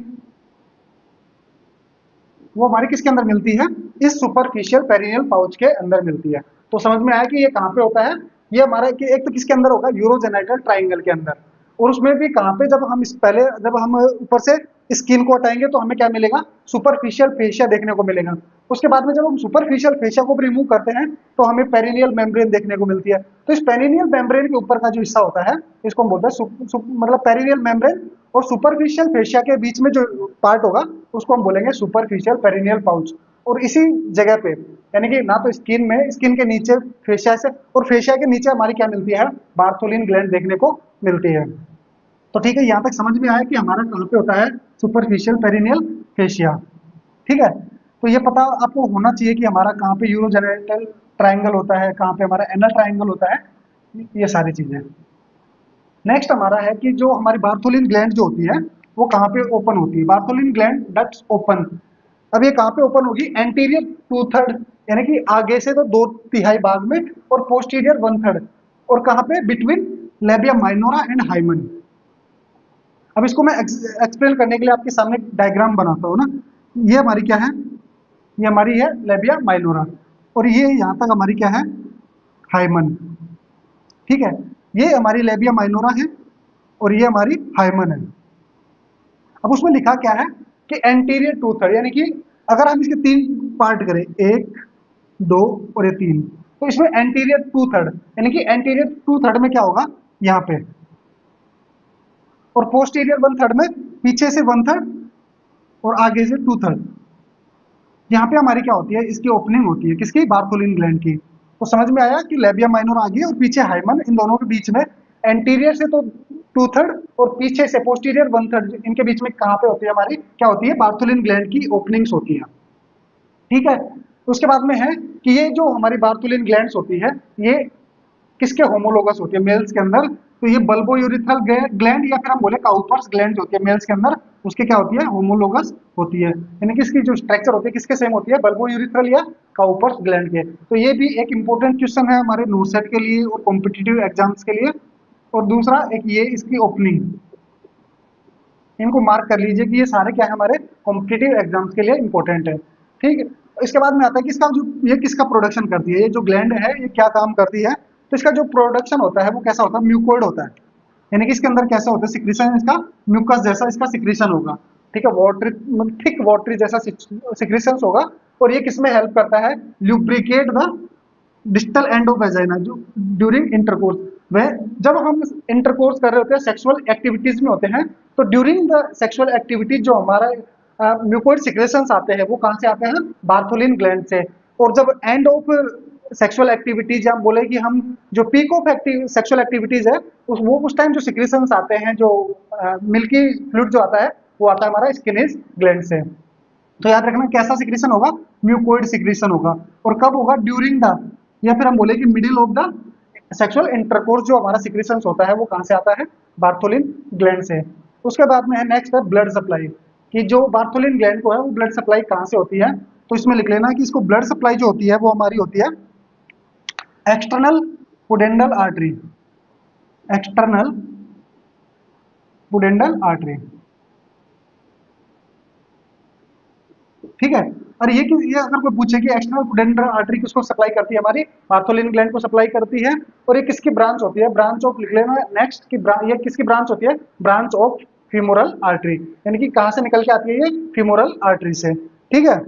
वो हमारी किसके अंदर मिलती है, इस सुपरफिशियल पेरिनियल पाउच के अंदर मिलती है। तो समझ में आया कि ये कहाँ पे होता है, ये हमारा कि एक तो किसके अंदर होगा, यूरोजेनाइटल ट्राइंगल के अंदर, और उसमें भी कहाँ पे, जब हम इस पहले जब हम ऊपर से स्किन को हटाएंगे तो हमें क्या मिलेगा, सुपरफिशियल फेशिया देखने को मिलेगा। उसके बाद में जब हम सुपरफिशियल फेशिया को भी रिमूव करते हैं तो हमें पेरिनियल मेम्ब्रेन देखने को मिलती है। तो इस पेरिनियल मेम्ब्रेन के ऊपर का जो हिस्सा होता है इसको हम बोलते हैं मतलब पेरिनियल मेम्ब्रेन, और सुपरफिशियल फेशिया के बीच में जो पार्ट होगा उसको हम बोलेंगे सुपरफिशियल पेरिनियल पाउच। और इसी जगह पे यानी कि ना तो स्किन में, स्किन के नीचे फेशिया से, और फेशिया के नीचे हमारी क्या मिलती है, बार्थोलिन ग्लैंड देखने को मिलती है। तो ठीक है, यहाँ तक समझ में आया कि हमारा कहाँ पे होता है सुपरफिशियल पेरिनियल फेशिया। ठीक है, तो ये पता आपको होना चाहिए कि हमारा कहाँ पे यूरोजेनिटल ट्राइंगल होता है, कहाँ पे हमारा एनल ट्राइंगल होता है, ये सारी चीजें। नेक्स्ट हमारा है कि जो हमारी बार्थोलिन ग्लैंड जो होती है वो कहाँ पे ओपन होती है, बार्थोलिन ग्लैंड डक्ट्स ओपन। अब ये कहाँ पे ओपन होगी, एंटीरियर 2/3 यानी कि आगे से तो 2/3 भाग में, और पोस्टीरियर 1/3, और कहाँ पे, between labia minora and hymen. अब इसको मैं एक्सप्लेन करने के लिए आपके सामने डायग्राम बनाता हूँ ना। ये हमारी क्या है, ये हमारी है लेबिया माइनोरा, और ये यहाँ तक हमारी क्या है, हाइमन। ठीक है, ये हमारी लेबिया माइनोरा है और ये हमारी हाइमन है। अब उसमें लिखा क्या है कि एंटीरियर 2/3 यानी कि अगर हम इसके 3 पार्ट करें, 1 2 और ये 3, तो इसमें एंटीरियर 2/3 यानी कि एंटीरियर 2/3 में क्या होगा, यहाँ पे, और पोस्टीरियर 1/3 में पीछे से 1/3 और आगे से 2/3। यहाँ पे हमारी क्या होती है, इसकी ओपनिंग होती है किसकी, बार्थोलिन ग्लैंड की। तो समझ में आया कि लेबिया माइनोर आगे और पीछे हाइमन, इन दोनों के बीच में एंटीरियर से तो 2/3 और पीछे से पोस्टीरियर 1/3, इनके बीच में कहाँ पे होती है हमारी, क्या होती है, बार्थोलिन ग्लैंड की ओपनिंग्स होती है। ठीक है, तो उसके बाद में है कि ये जो हमारी बार्थोलिन ग्लैंड्स होती है ये किसके होमोलोगस होती है, मेल्स के अंदर। तो ये बल्बो यूरिथ्रल ग्लैंड या फिर हम बोले काउपर्स ग्लैंड होती है मेल्स के अंदर, उसके क्या होती है, होमोलोगस होती है। यानी कि इसकी जो स्ट्रक्चर होती है किसके सेम होती है, बल्बो यूरिथ्रल या काउपर्स ग्लैंड के। तो ये भी एक इंपॉर्टेंट क्वेश्चन है हमारे नोसेट के लिए और कॉम्पिटिटिव एग्जाम्स के लिए। और दूसरा एक ये इसकी ओपनिंग, इनको मार्क कर लीजिए कि ये सारे क्या है हमारे कॉम्पिटिटिव एग्जाम्स के लिए इंपॉर्टेंट है। ठीक है, इसके बाद में आता है कि इसका जो ये किसका प्रोडक्शन करती है, ये जो ग्लैंड है ये क्या काम करती है। तो इसका जो प्रोडक्शन होता है वो कैसा होता है, म्यूकोइड होता है। यानी कि इसके अंदर कैसा होता है, सिक्रीशन, इसका म्यूकस जैसा इसका सिक्रीशन होगा। ठीक है, वाटरी, थिक वाटरी जैसा सिक्रीशन होगा। और ये किसमें हेल्प करता है, lubricate the distal end of vagina, जो ड्यूरिंग इंटरकोर्स, वह जब हम इंटरकोर्स कर रहे होते हैं, सेक्सुअल एक्टिविटीज में होते हैं, तो ड्यूरिंग द सेक्सुअल एक्टिविटीज जो हमारा म्यूकोइड सिक्रेशंस आते हैं वो कहाँ से आते हैं, बार्थोलिन ग्लैंड से। और जब एंड ऑफ सेक्सुअल एक्टिविटीज, हम बोले कि हम जो पीक ऑफ सेक्सुअल एक्टिविटीज है उस टाइम जो सिक्रेशंस आते हैं, जो मिल्की फ्लूइड जो आता है वो आता है हमारा स्किनेज ग्लैंड से। तो याद रखना कैसा सिक्रेशन होगा, म्यूकोइड सिक्रेशन होगा। और कब होगा, ड्यूरिंग द, या फिर हम बोले कि middle of the sexual intercourse जो हमारा सिक्रेशन होता है वो कहाँ से आता है, बार्थोलिन ग्लैंड से। उसके बाद में है नेक्स्ट है ब्लड सप्लाई, कि जो बार्थोलिन ग्लैंड को है वो ब्लड सप्लाई कहाँ से होती है। तो इसमें लिख लेना कि इसको ब्लड सप्लाई जो होती है वो हमारी होती है external pudendal artery, external pudendal artery. ठीक है, और ये अगर कोई पूछे कि एक्सटर्नल पुडेंडल आर्टरी किसको सप्लाई करती है, हमारी बार्थोलिन ग्लैंड को सप्लाई करती है। और ये किसकी ब्रांच होती है, ब्रांच ऑफ, लिख लेना नेक्स्ट की ये किसकी ब्रांच होती है, ब्रांच ऑफ फीमोरल आर्टरी, यानी कि कहां से निकल के आती है, ये फीमोरल आर्टरी से। ठीक है,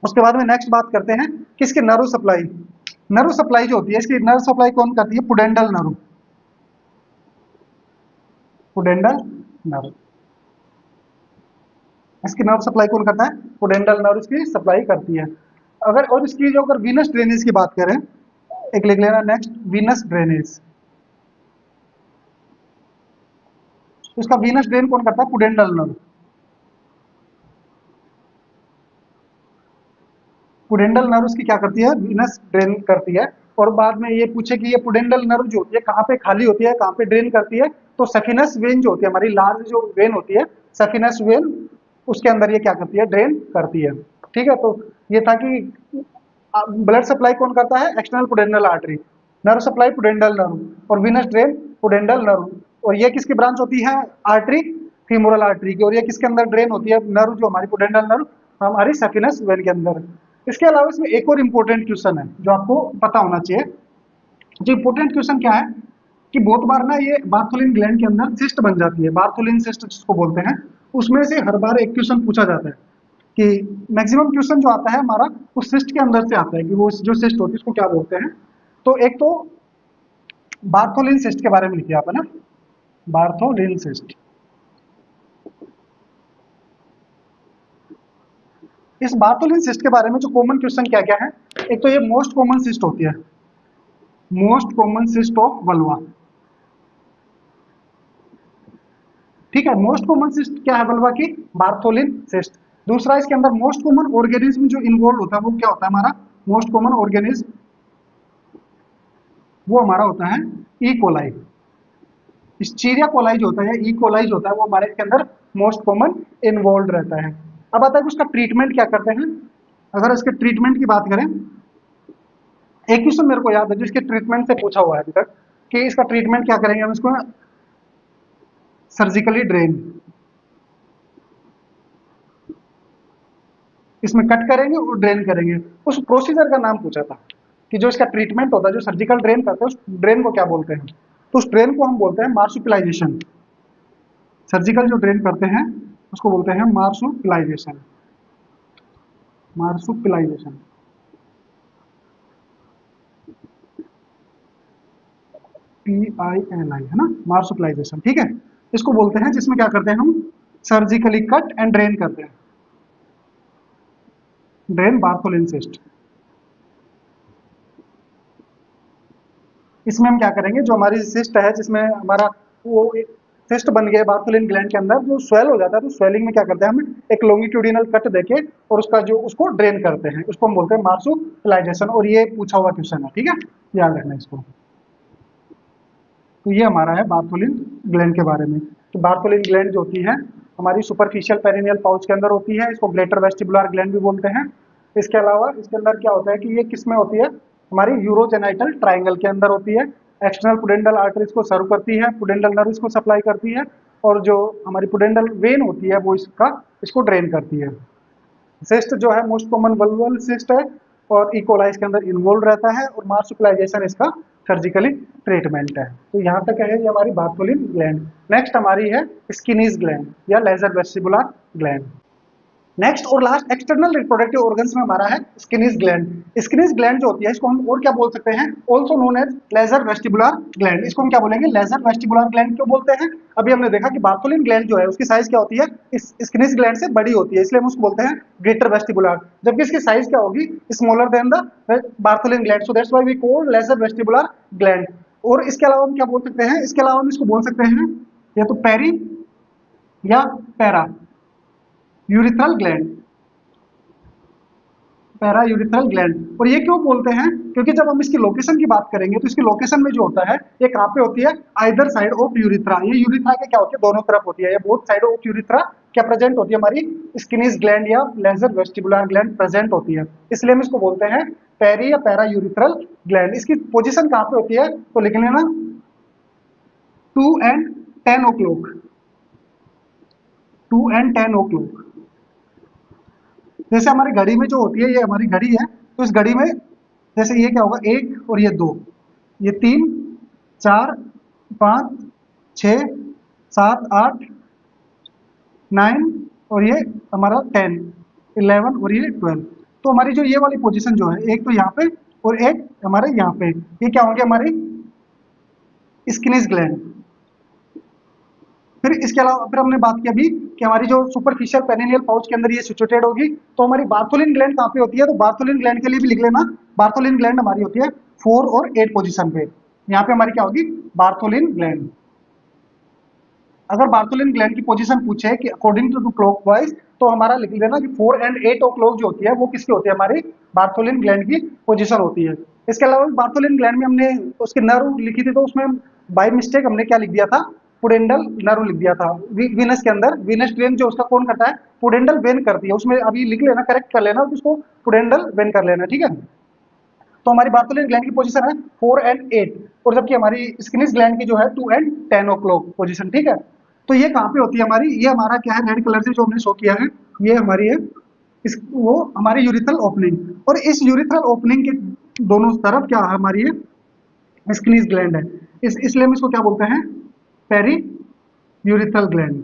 उसके बाद में नेक्स्ट बात करते हैं किसकी, नर्व सप्लाई। नर्व सप्लाई जो होती है, इसकी नर्व सप्लाई कौन करती है, पुडेंडल नर्व, पुडेंडल नर्व, इसकी नर्व सप्लाई कौन करता है, पुडेंडल नर्व इसकी सप्लाई करती है। अगर और इसकी जो अगर वीनस ड्रेनेज की बात करें, एक लिख लेना नेक्स्ट, वीनस ड्रेनेज। इसका वीनस ड्रेन कौन करता है, पुडेंडल नर्व, पुडेंडल नर्व इसकी क्या करती है, वीनस ड्रेन करती है। और बाद में ये पूछे कि ये पुडेंडल नर्व जो होती है कहाँ पे खाली होती है, कहाँ पे ड्रेन करती है, तो सफिनस वेन जो होती है हमारी लार्ज जो वेन होती है, सफिनस वेन, उसके अंदर ये क्या करती है, ड्रेन करती है। ठीक है, तो ये था कि ब्लड सप्लाई कौन करता है, external pudendal artery, nerve supply pudendal nerve, और वीनस ड्रेन पुडेंडल नर्व, और ये किसकी ब्रांच होती है, आर्टरी, फीमोरल आर्टरी की, और ये किसके अंदर ड्रेन होती है, नर्व जो हमारी पुडेंडल नर्व हमारी सफिनस वेन के अंदर। इसके अलावा इसमें एक और इम्पोर्टेंट क्वेश्चन है जो आपको पता होना चाहिए। जो इम्पोर्टेंट क्वेश्चन क्या है कि बहुत बार ना ये बार्थोलिन ग्लैंड के अंदर सिस्ट बन जाती है, बार्थोलिन सिस्ट जिसको बोलते हैं, उसमें से हर बार एक क्वेश्चन पूछा जाता है कि मैक्सिमम क्वेश्चन जो आता है हमारा उस सिस्ट के अंदर से आता है कि वो जो सिस्ट होती है उसको क्या बोलते हैं। तो एक तो बार्थोलिन सिस्ट के बारे में लिखिए आप, है ना, बार्थोलिन सिस्ट। इस बार्थोलिन सिस्ट के बारे में जो कॉमन क्वेश्चन क्या क्या है, एक तो ये मोस्ट कॉमन सिस्ट होती है, most common cyst of vulva, ठीक है, मोस्ट कॉमन सिस्ट क्या है वल्वा की, बार्थोलिन सिस्ट। दूसरा इसके अंदर मोस्ट कॉमन ऑर्गेनिज्म जो इन्वॉल्व होता है वो क्या होता है हमारा, मोस्ट कॉमन ऑर्गेनिज्म वो हमारा होता है ई कोलाई, स्टीरिया कोलाई जो होता है, ई कोलाई जो होता है वो हमारे इसके अंदर मोस्ट कॉमन इन्वॉल्व रहता है। अब आता है कि उसका ट्रीटमेंट क्या करते हैं। अगर इसके ट्रीटमेंट की बात करें, एक क्वेश्चन मेरे को याद है जो इसके ट्रीटमेंट से पूछा हुआ है अभी तक कि इसका ट्रीटमेंट क्या करेंगे हम, इसको सर्जिकली ड्रेन, इसमें कट करेंगे और ड्रेन करेंगे। उस प्रोसीजर का नाम पूछा था कि जो इसका ट्रीटमेंट होता है, जो सर्जिकल ड्रेन करते हैं उस ड्रेन को क्या बोलते हैं, तो उस ड्रेन को हम बोलते हैं मार्सुपिलाइजेशन। सर्जिकल जो ड्रेन करते हैं उसको बोलते हैं मार्सुपिलाइजेशन, मार्सुपिलाइजेशन। PILI है ना, मार्सुपिलाइजेशन, ठीक है। इसको बोलते हैं जिसमें क्या करते हैं हम, सर्जिकली कट एंड ड्रेन करते हैं, ड्रेन बार्थोलिन सिस्ट। इसमें हम क्या करेंगे, जो हमारी सिस्ट है जिसमें हमारा वो सिस्ट बन गया बार्थोलिन ग्लैंड के अंदर, जो स्वेल हो जाता है तो स्वेलिंग में क्या करते हैं हम एक लॉन्गिट्यूडिनल कट देके और उसका जो उसको ड्रेन करते हैं, उसको हम बोलते हैं मार्सुपिलाइजेशन। और ये पूछा हुआ क्वेश्चन है, ठीक है, याद रखना इसको। तो ये हमारा है बार्थोलिन ग्लैंड के बारे में। तो बार्थोलिन ग्लैंड जो होती है हमारी सुपरफिशियल पेरिनियल पाउच के अंदर होती है, इसको ग्रेटर वेस्टिबुलर ग्लैंड भी बोलते हैं। इसके अलावा इसके अंदर क्या होता है कि ये किस में होती है, हमारी यूरोजेनाइटल ट्राइंगल के अंदर होती है। एक्सटर्नल पुडेंडल आर्टरीज को सर्व करती है, पुडेंडल नर्व्स को सप्लाई करती है, और जो हमारी पुडेंडल वेन होती है वो इसको ड्रेन करती है। सिस्ट जो है मोस्ट कॉमन वल्वल सिस्ट है और इकोलाई के अंदर इन्वॉल्व रहता है, और मार्सुपिलाइजेशन इसका सर्जिकली ट्रीटमेंट है। तो यहाँ तक है ये हमारी बार्थोलिन ग्लैंड। नेक्स्ट हमारी है स्किनीज ग्लैंड या लेजर वेस्टिबुलर ग्लैंड। नेक्स्ट और लास्ट एक्सटर्नल रिप्रोडक्टिव ऑर्गन्स में हमारा है स्किनीज ग्लैंड। स्किनीज ग्लैंड जो होती है इसको हम और क्या बोल सकते हैं, also known as lesser vestibular gland. इसको हम क्या बोलेंगे, लेजर वेस्टिबुलर ग्लैंड क्यों बोलते हैं। अभी हमने देखा कि बार्थोलिन ग्लैंड जो है उसकी साइज क्या होती है, इस स्किनीज ग्लैंड से बड़ी होती है, इसलिए हम उसको बोलते हैं ग्रेटर वेस्टिबुलर, जबकि इसकी साइज क्या होगी, smaller than the Bartholin gland, so that's why we call lesser vestibular gland. और इसके अलावा हम क्या बोल सकते हैं, इसके अलावा हम इसको बोल सकते हैं या तो पेरी या para urethral gland, para urethral gland. और ये क्यों बोलते हैं, क्योंकि जब हम इसकी लोकेशन की बात करेंगे तो इसकी लोकेशन में जो होता है ये कहाँ पे होती है, आइदर साइड ऑफ यूरिथ्रा। ये यूरिथ्रा के क्या होती है, दोनों तरफ होती है, ये बोथ साइड ऑफ यूरिथ्रा क्या प्रेजेंट होती है, हमारी स्किनीज ग्लैंड या लेजर वेस्टिबुलर ग्लैंड प्रेजेंट होती है, इसलिए हम इसको बोलते हैं पेरी या पैरा यूरिथ्रल ग्लैंड। इसकी पोजिशन कहाँ पे होती है, तो लिख लेना 2 and 10 o'clock, 2 and 10 o'clock। जैसे हमारी घड़ी में जो होती है, ये हमारी घड़ी है, तो इस घड़ी में जैसे ये क्या होगा, 1 और ये 2, ये 3 4 5 6 7 8 9 और ये हमारा 10 11 और ये 12। तो हमारी जो ये वाली पोजीशन जो है, एक तो यहाँ पे और एक हमारे यहाँ पे, ये क्या होंगे हमारी स्किनीज ग्लैंड। फिर इसके अलावा फिर हमने बात की अभी कि हमारी जो सुपरफिशियल पेरिनियल पाउच के अंदर ये सिचुएटेड होगी, तो हमारी बार्थोलिन ग्लैंड कहाँ पे होती है, तो बार्थोलिन ग्लैंड के लिए भी लिख लेना, बार्थोलिन ग्लैंड हमारी होती है 4 और 8 पोजीशन पे। यहाँ पे हमारी क्या होगी, बार्थोलिन ग्लैंड। अगर बार्थोलिन ग्लैंड की पोजीशन पूछे कि अकॉर्डिंग टू क्लॉकवाइज, तो हमारा लिख लेना कि 4 and 8 o'clock जो होती है वो किसकी होती है, हमारी बार्थोलिन ग्लैंड की पोजीशन होती है। इसके अलावा बार्थोलिन ग्लैंड में हमने उसकी नर्व लिखी थी, तो उसमें बाय मिस्टेक हमने क्या लिख दिया था, पुडेंडल नर्व लिख दिया था। वीनस के अंदर वीनस ड्रेन जो उसका कौन करता है, पुडेंडल वेन करती है, उसमें अभी लिख लेना, करेक्ट कर लेना, उसको पुडेंडल वेन कर लेना, ठीक है। तो हमारी बार्थोलिन ग्लैंड की पोजीशन है 4 and 8, और जबकि हमारी स्किनिस ग्लैंड की जो है 2 and 10 o'clock पोजीशन, ठीक है। तो ये कहाँ पे होती है हमारी, ये हमारा क्या है, रेड कलर से जो हमने शो किया है, ये हमारी है वो हमारी यूरिथ्रल ओपनिंग, और इस यूरिथ्रल ओपनिंग के दोनों तरफ क्या है हमारी है स्किनिस ग्लैंड है, इसलिए हम इसको क्या बोलते हैं, periurethral gland,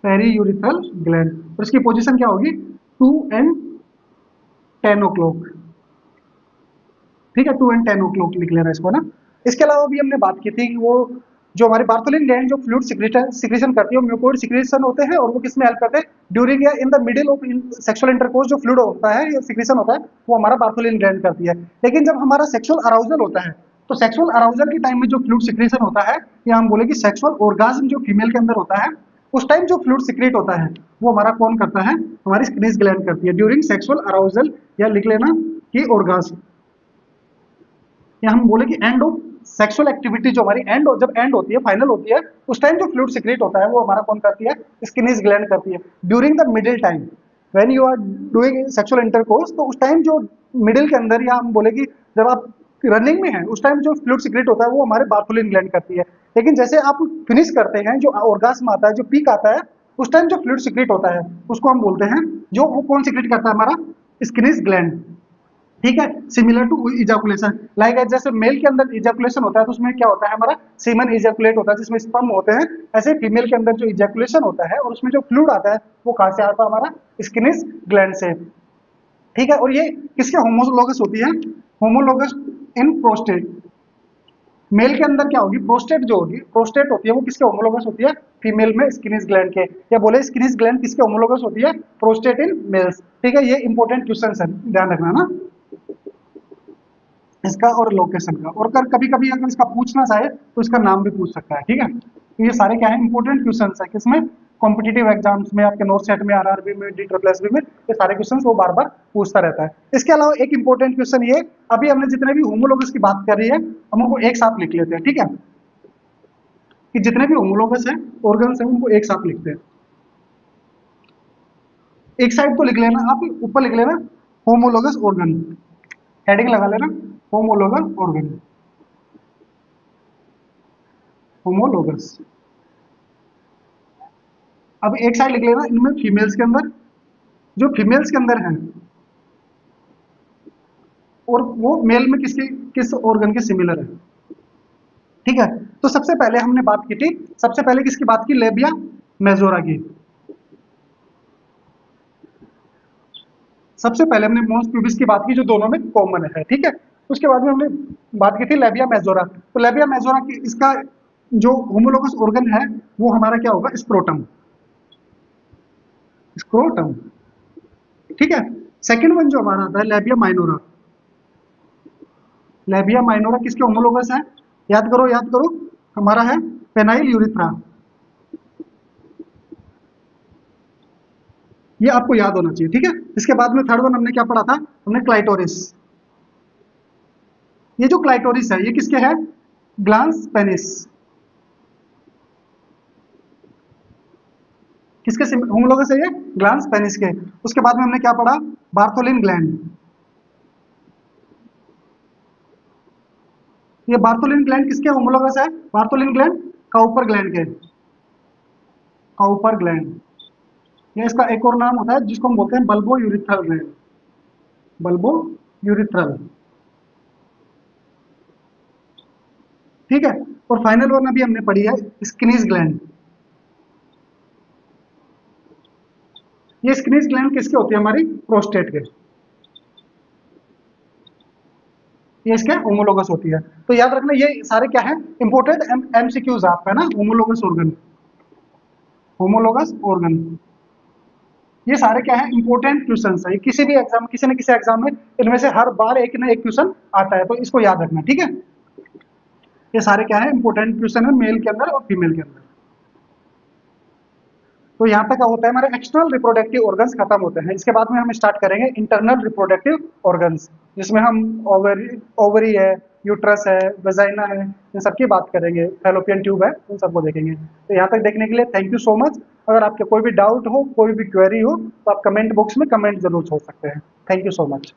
periurethral gland. और इसकी पोजीशन क्या होगी 2 and 10 o'clock, ठीक है, 2 and 10 o'clock लिख लेना इसको ना। इसके अलावा भी हमने बात की थी कि वो जो हमारी बार्थोलिन ग्लैंड जो फ्लूइड सिक्रेशन करती है, वो म्यूकोइड सिक्रेशन होते हैं, और वो किसमें हेल्प करते हैं, ड्यूरिंग या in the middle of sexual intercourse जो फ्लूइड होता है या सिक्रेशन होता है, वो हमारा बार्थोलिन ग्लैंड करती है। लेकिन जब हमारा सेक्सुअल अराउजल होता है, तो सेक्सुअल अराउजल के टाइम में जो फ्लूइड सिक्रेशन होता है, या हम बोले कि सेक्सुअल ऑर्गाज्म जो फीमेल के अंदर होता है, उस टाइम जो फ्लूइड सिक्रेट होता है, वो हमारा कौन करता है, हमारी स्किनिस ग्लैंड करती है ड्यूरिंग सेक्सुअल अराउजल, या लिख लेना कि ऑर्गाज्म, या हम बोले कि एंड ऑफ सेक्सुअल एक्टिविटी, जो हमारी जब एंड होती है, फाइनल होती है, उस टाइम जो फ्लूइड सिक्रेट होता है, वो हमारा कौन करती है, स्किनिस ग्लैंड करती है। During the middle time when you are doing sexual intercourse, तो उस टाइम जो मिडिल के अंदर, या हम बोले कि जब आप रनिंग में है, उस टाइम जो फ्लूइड सिक्रेट होता है, वो हमारे बार्थोलिन ग्लैंड करती है। लेकिन जैसे आप फिनिश करते हैं, जो ऑर्गास्म आता है, जो पीक आता है, उस टाइम जो फ्लूइड सिक्रेट होता है, उसको हम बोलते हैं, जो वो कौन सिक्रेट करता है, हमारा स्किनिस ग्लैंड, ठीक है। सिमिलर टू इजाकुलेशन, लाइक जैसे मेल के अंदर इजाकुलेशन होता है, तो उसमें क्या होता है, हमारा सीमन इजाकुलेट होता है, जिसमें स्पर्म होते हैं। ऐसे फीमेल के अंदर जो इजाकुलेशन होता है, और उसमें जो फ्लूइड आता है, वो कहाँ से आता है, हमारा स्किनिस ग्लैंड से, ठीक है। और ये किसके होमोलोगस होती है, होमोलोगस इन प्रोस्टेट। मेल के अंदर क्या होगी, प्रोस्टेट जो होगी, प्रोस्टेट होती है, वो किसके होमोलोगस होती है, फीमेल में स्किनिस ग्लैंड के, या बोले स्किनिस ग्लैंड किसके होमोलोगस होती है, प्रोस्टेट इन मेल्स, ठीक है। ये इंपॉर्टेंट क्वेश्चन है, ध्यान रखना ना इसका, और लोकेशन का, और कभी कभी अगर इसका पूछना चाहे तो इसका नाम भी पूछ सकता है, ठीक है। तो ये सारे क्या है, इंपॉर्टेंट क्वेश्चन है, किसमें, कॉम्पिटिटिव एग्जाम्स में, आपके नॉर्थ सेट में, आरआरबी में, DSSB में, ये सारे क्वेश्चन वो बार बार पूछता रहता है। इसके अलावा एक इंपॉर्टेंट क्वेश्चन ये, अभी हमने जितने भी होमोलोगस की बात करी है, हम उनको एक साथ लिख लेते हैं, ठीक है, कि जितने भी होमोलोगस है ऑर्गन्स है, उनको एक साथ लिखते हैं। एक साइड तो लिख लेना, आप ऊपर लिख लेना होमोलोगस ऑर्गन, हेडिंग लगा लेना होमोलोगस ऑर्गन, होमोलोगस। अब एक साइड लिख लेना इनमें फीमेल्स के अंदर, जो फीमेल्स के अंदर है, और वो मेल में किस ऑर्गन के सिमिलर है, ठीक है। तो सबसे पहले हमने बात की थी, सबसे पहले किसकी बात की, लेबिया मेजोरा की। सबसे पहले हमने मोन्स प्यूबिस की बात की, जो दोनों में कॉमन है, ठीक है। उसके बाद में हमने बात की थी लेबिया मेजोरा। तो लेबिया मेजोरा की इसका जो होमोलोगस ऑर्गन है, वो हमारा क्या होगा, स्क्रोटम, स्क्रोटम, ठीक है। सेकंड वन जो हमारा आता है लेबिया माइनोरा, लेबिया माइनोरा किसके होमोलोगस है, याद करो याद करो, हमारा है पेनाइल यूरिथ्रा, ये आपको याद होना चाहिए, ठीक है। इसके बाद में थर्ड वन हमने क्या पढ़ा था, हमने क्लाइटोरिस। ये जो क्लाइटोरिस है, ये किसके है, ग्लांस पेनिस, किसके होमोलोगस है, ये ग्लांस पेनिस के। उसके बाद में हमने क्या पढ़ा, बार्थोलिन ग्लैंड, ये बार्थोलिन ग्लैंड किसके होमोलोगस है, बार्थोलिन ग्लैंड काउपर ग्लैंड के, काउपर ग्लैंड। ये इसका एक और नाम होता है जिसको हम बोलते हैं bulbo urethral gland, bulbo urethral, ठीक है। और फाइनल वन अभी हमने पढ़ी है स्किनिस ग्लैंड। ये स्किनिस ग्लैंड किसके होती है, हमारी प्रोस्टेट के, ये इसके होमोलोगस होती है। तो याद रखना ये सारे क्या है, इंपोर्टेंट एमसीक्यूज आपका ना, होमोलोगस ऑर्गन, होमोलोगस ऑर्गन, ये सारे क्या है, इंपोर्टेंट क्वेश्चन है। किसी भी एग्जाम, किसी न किसी एग्जाम में इनमें से हर बार एक ना एक क्वेश्चन आता है, तो इसको याद रखना, ठीक है। ये सारे क्या है, इंपोर्टेंट क्वेश्चन है मेल के अंदर और फीमेल के अंदर। तो यहाँ तक होता है हमारे एक्सटर्नल रिप्रोडक्टिव ऑर्गन्स खत्म होते हैं। इसके बाद में हम स्टार्ट करेंगे इंटरनल रिप्रोडक्टिव ऑर्गन्स, जिसमें हम ओवरी है, यूट्रस है, वेजाइना है, इन सबकी बात करेंगे, फैलोपियन ट्यूब है, इन सबको देखेंगे। तो यहाँ तक देखने के लिए थैंक यू सो मच। अगर आपके कोई भी डाउट हो, कोई भी क्वेरी हो, तो आप कमेंट बॉक्स में कमेंट जरूर छोड़ सकते हैं। Thank you so much.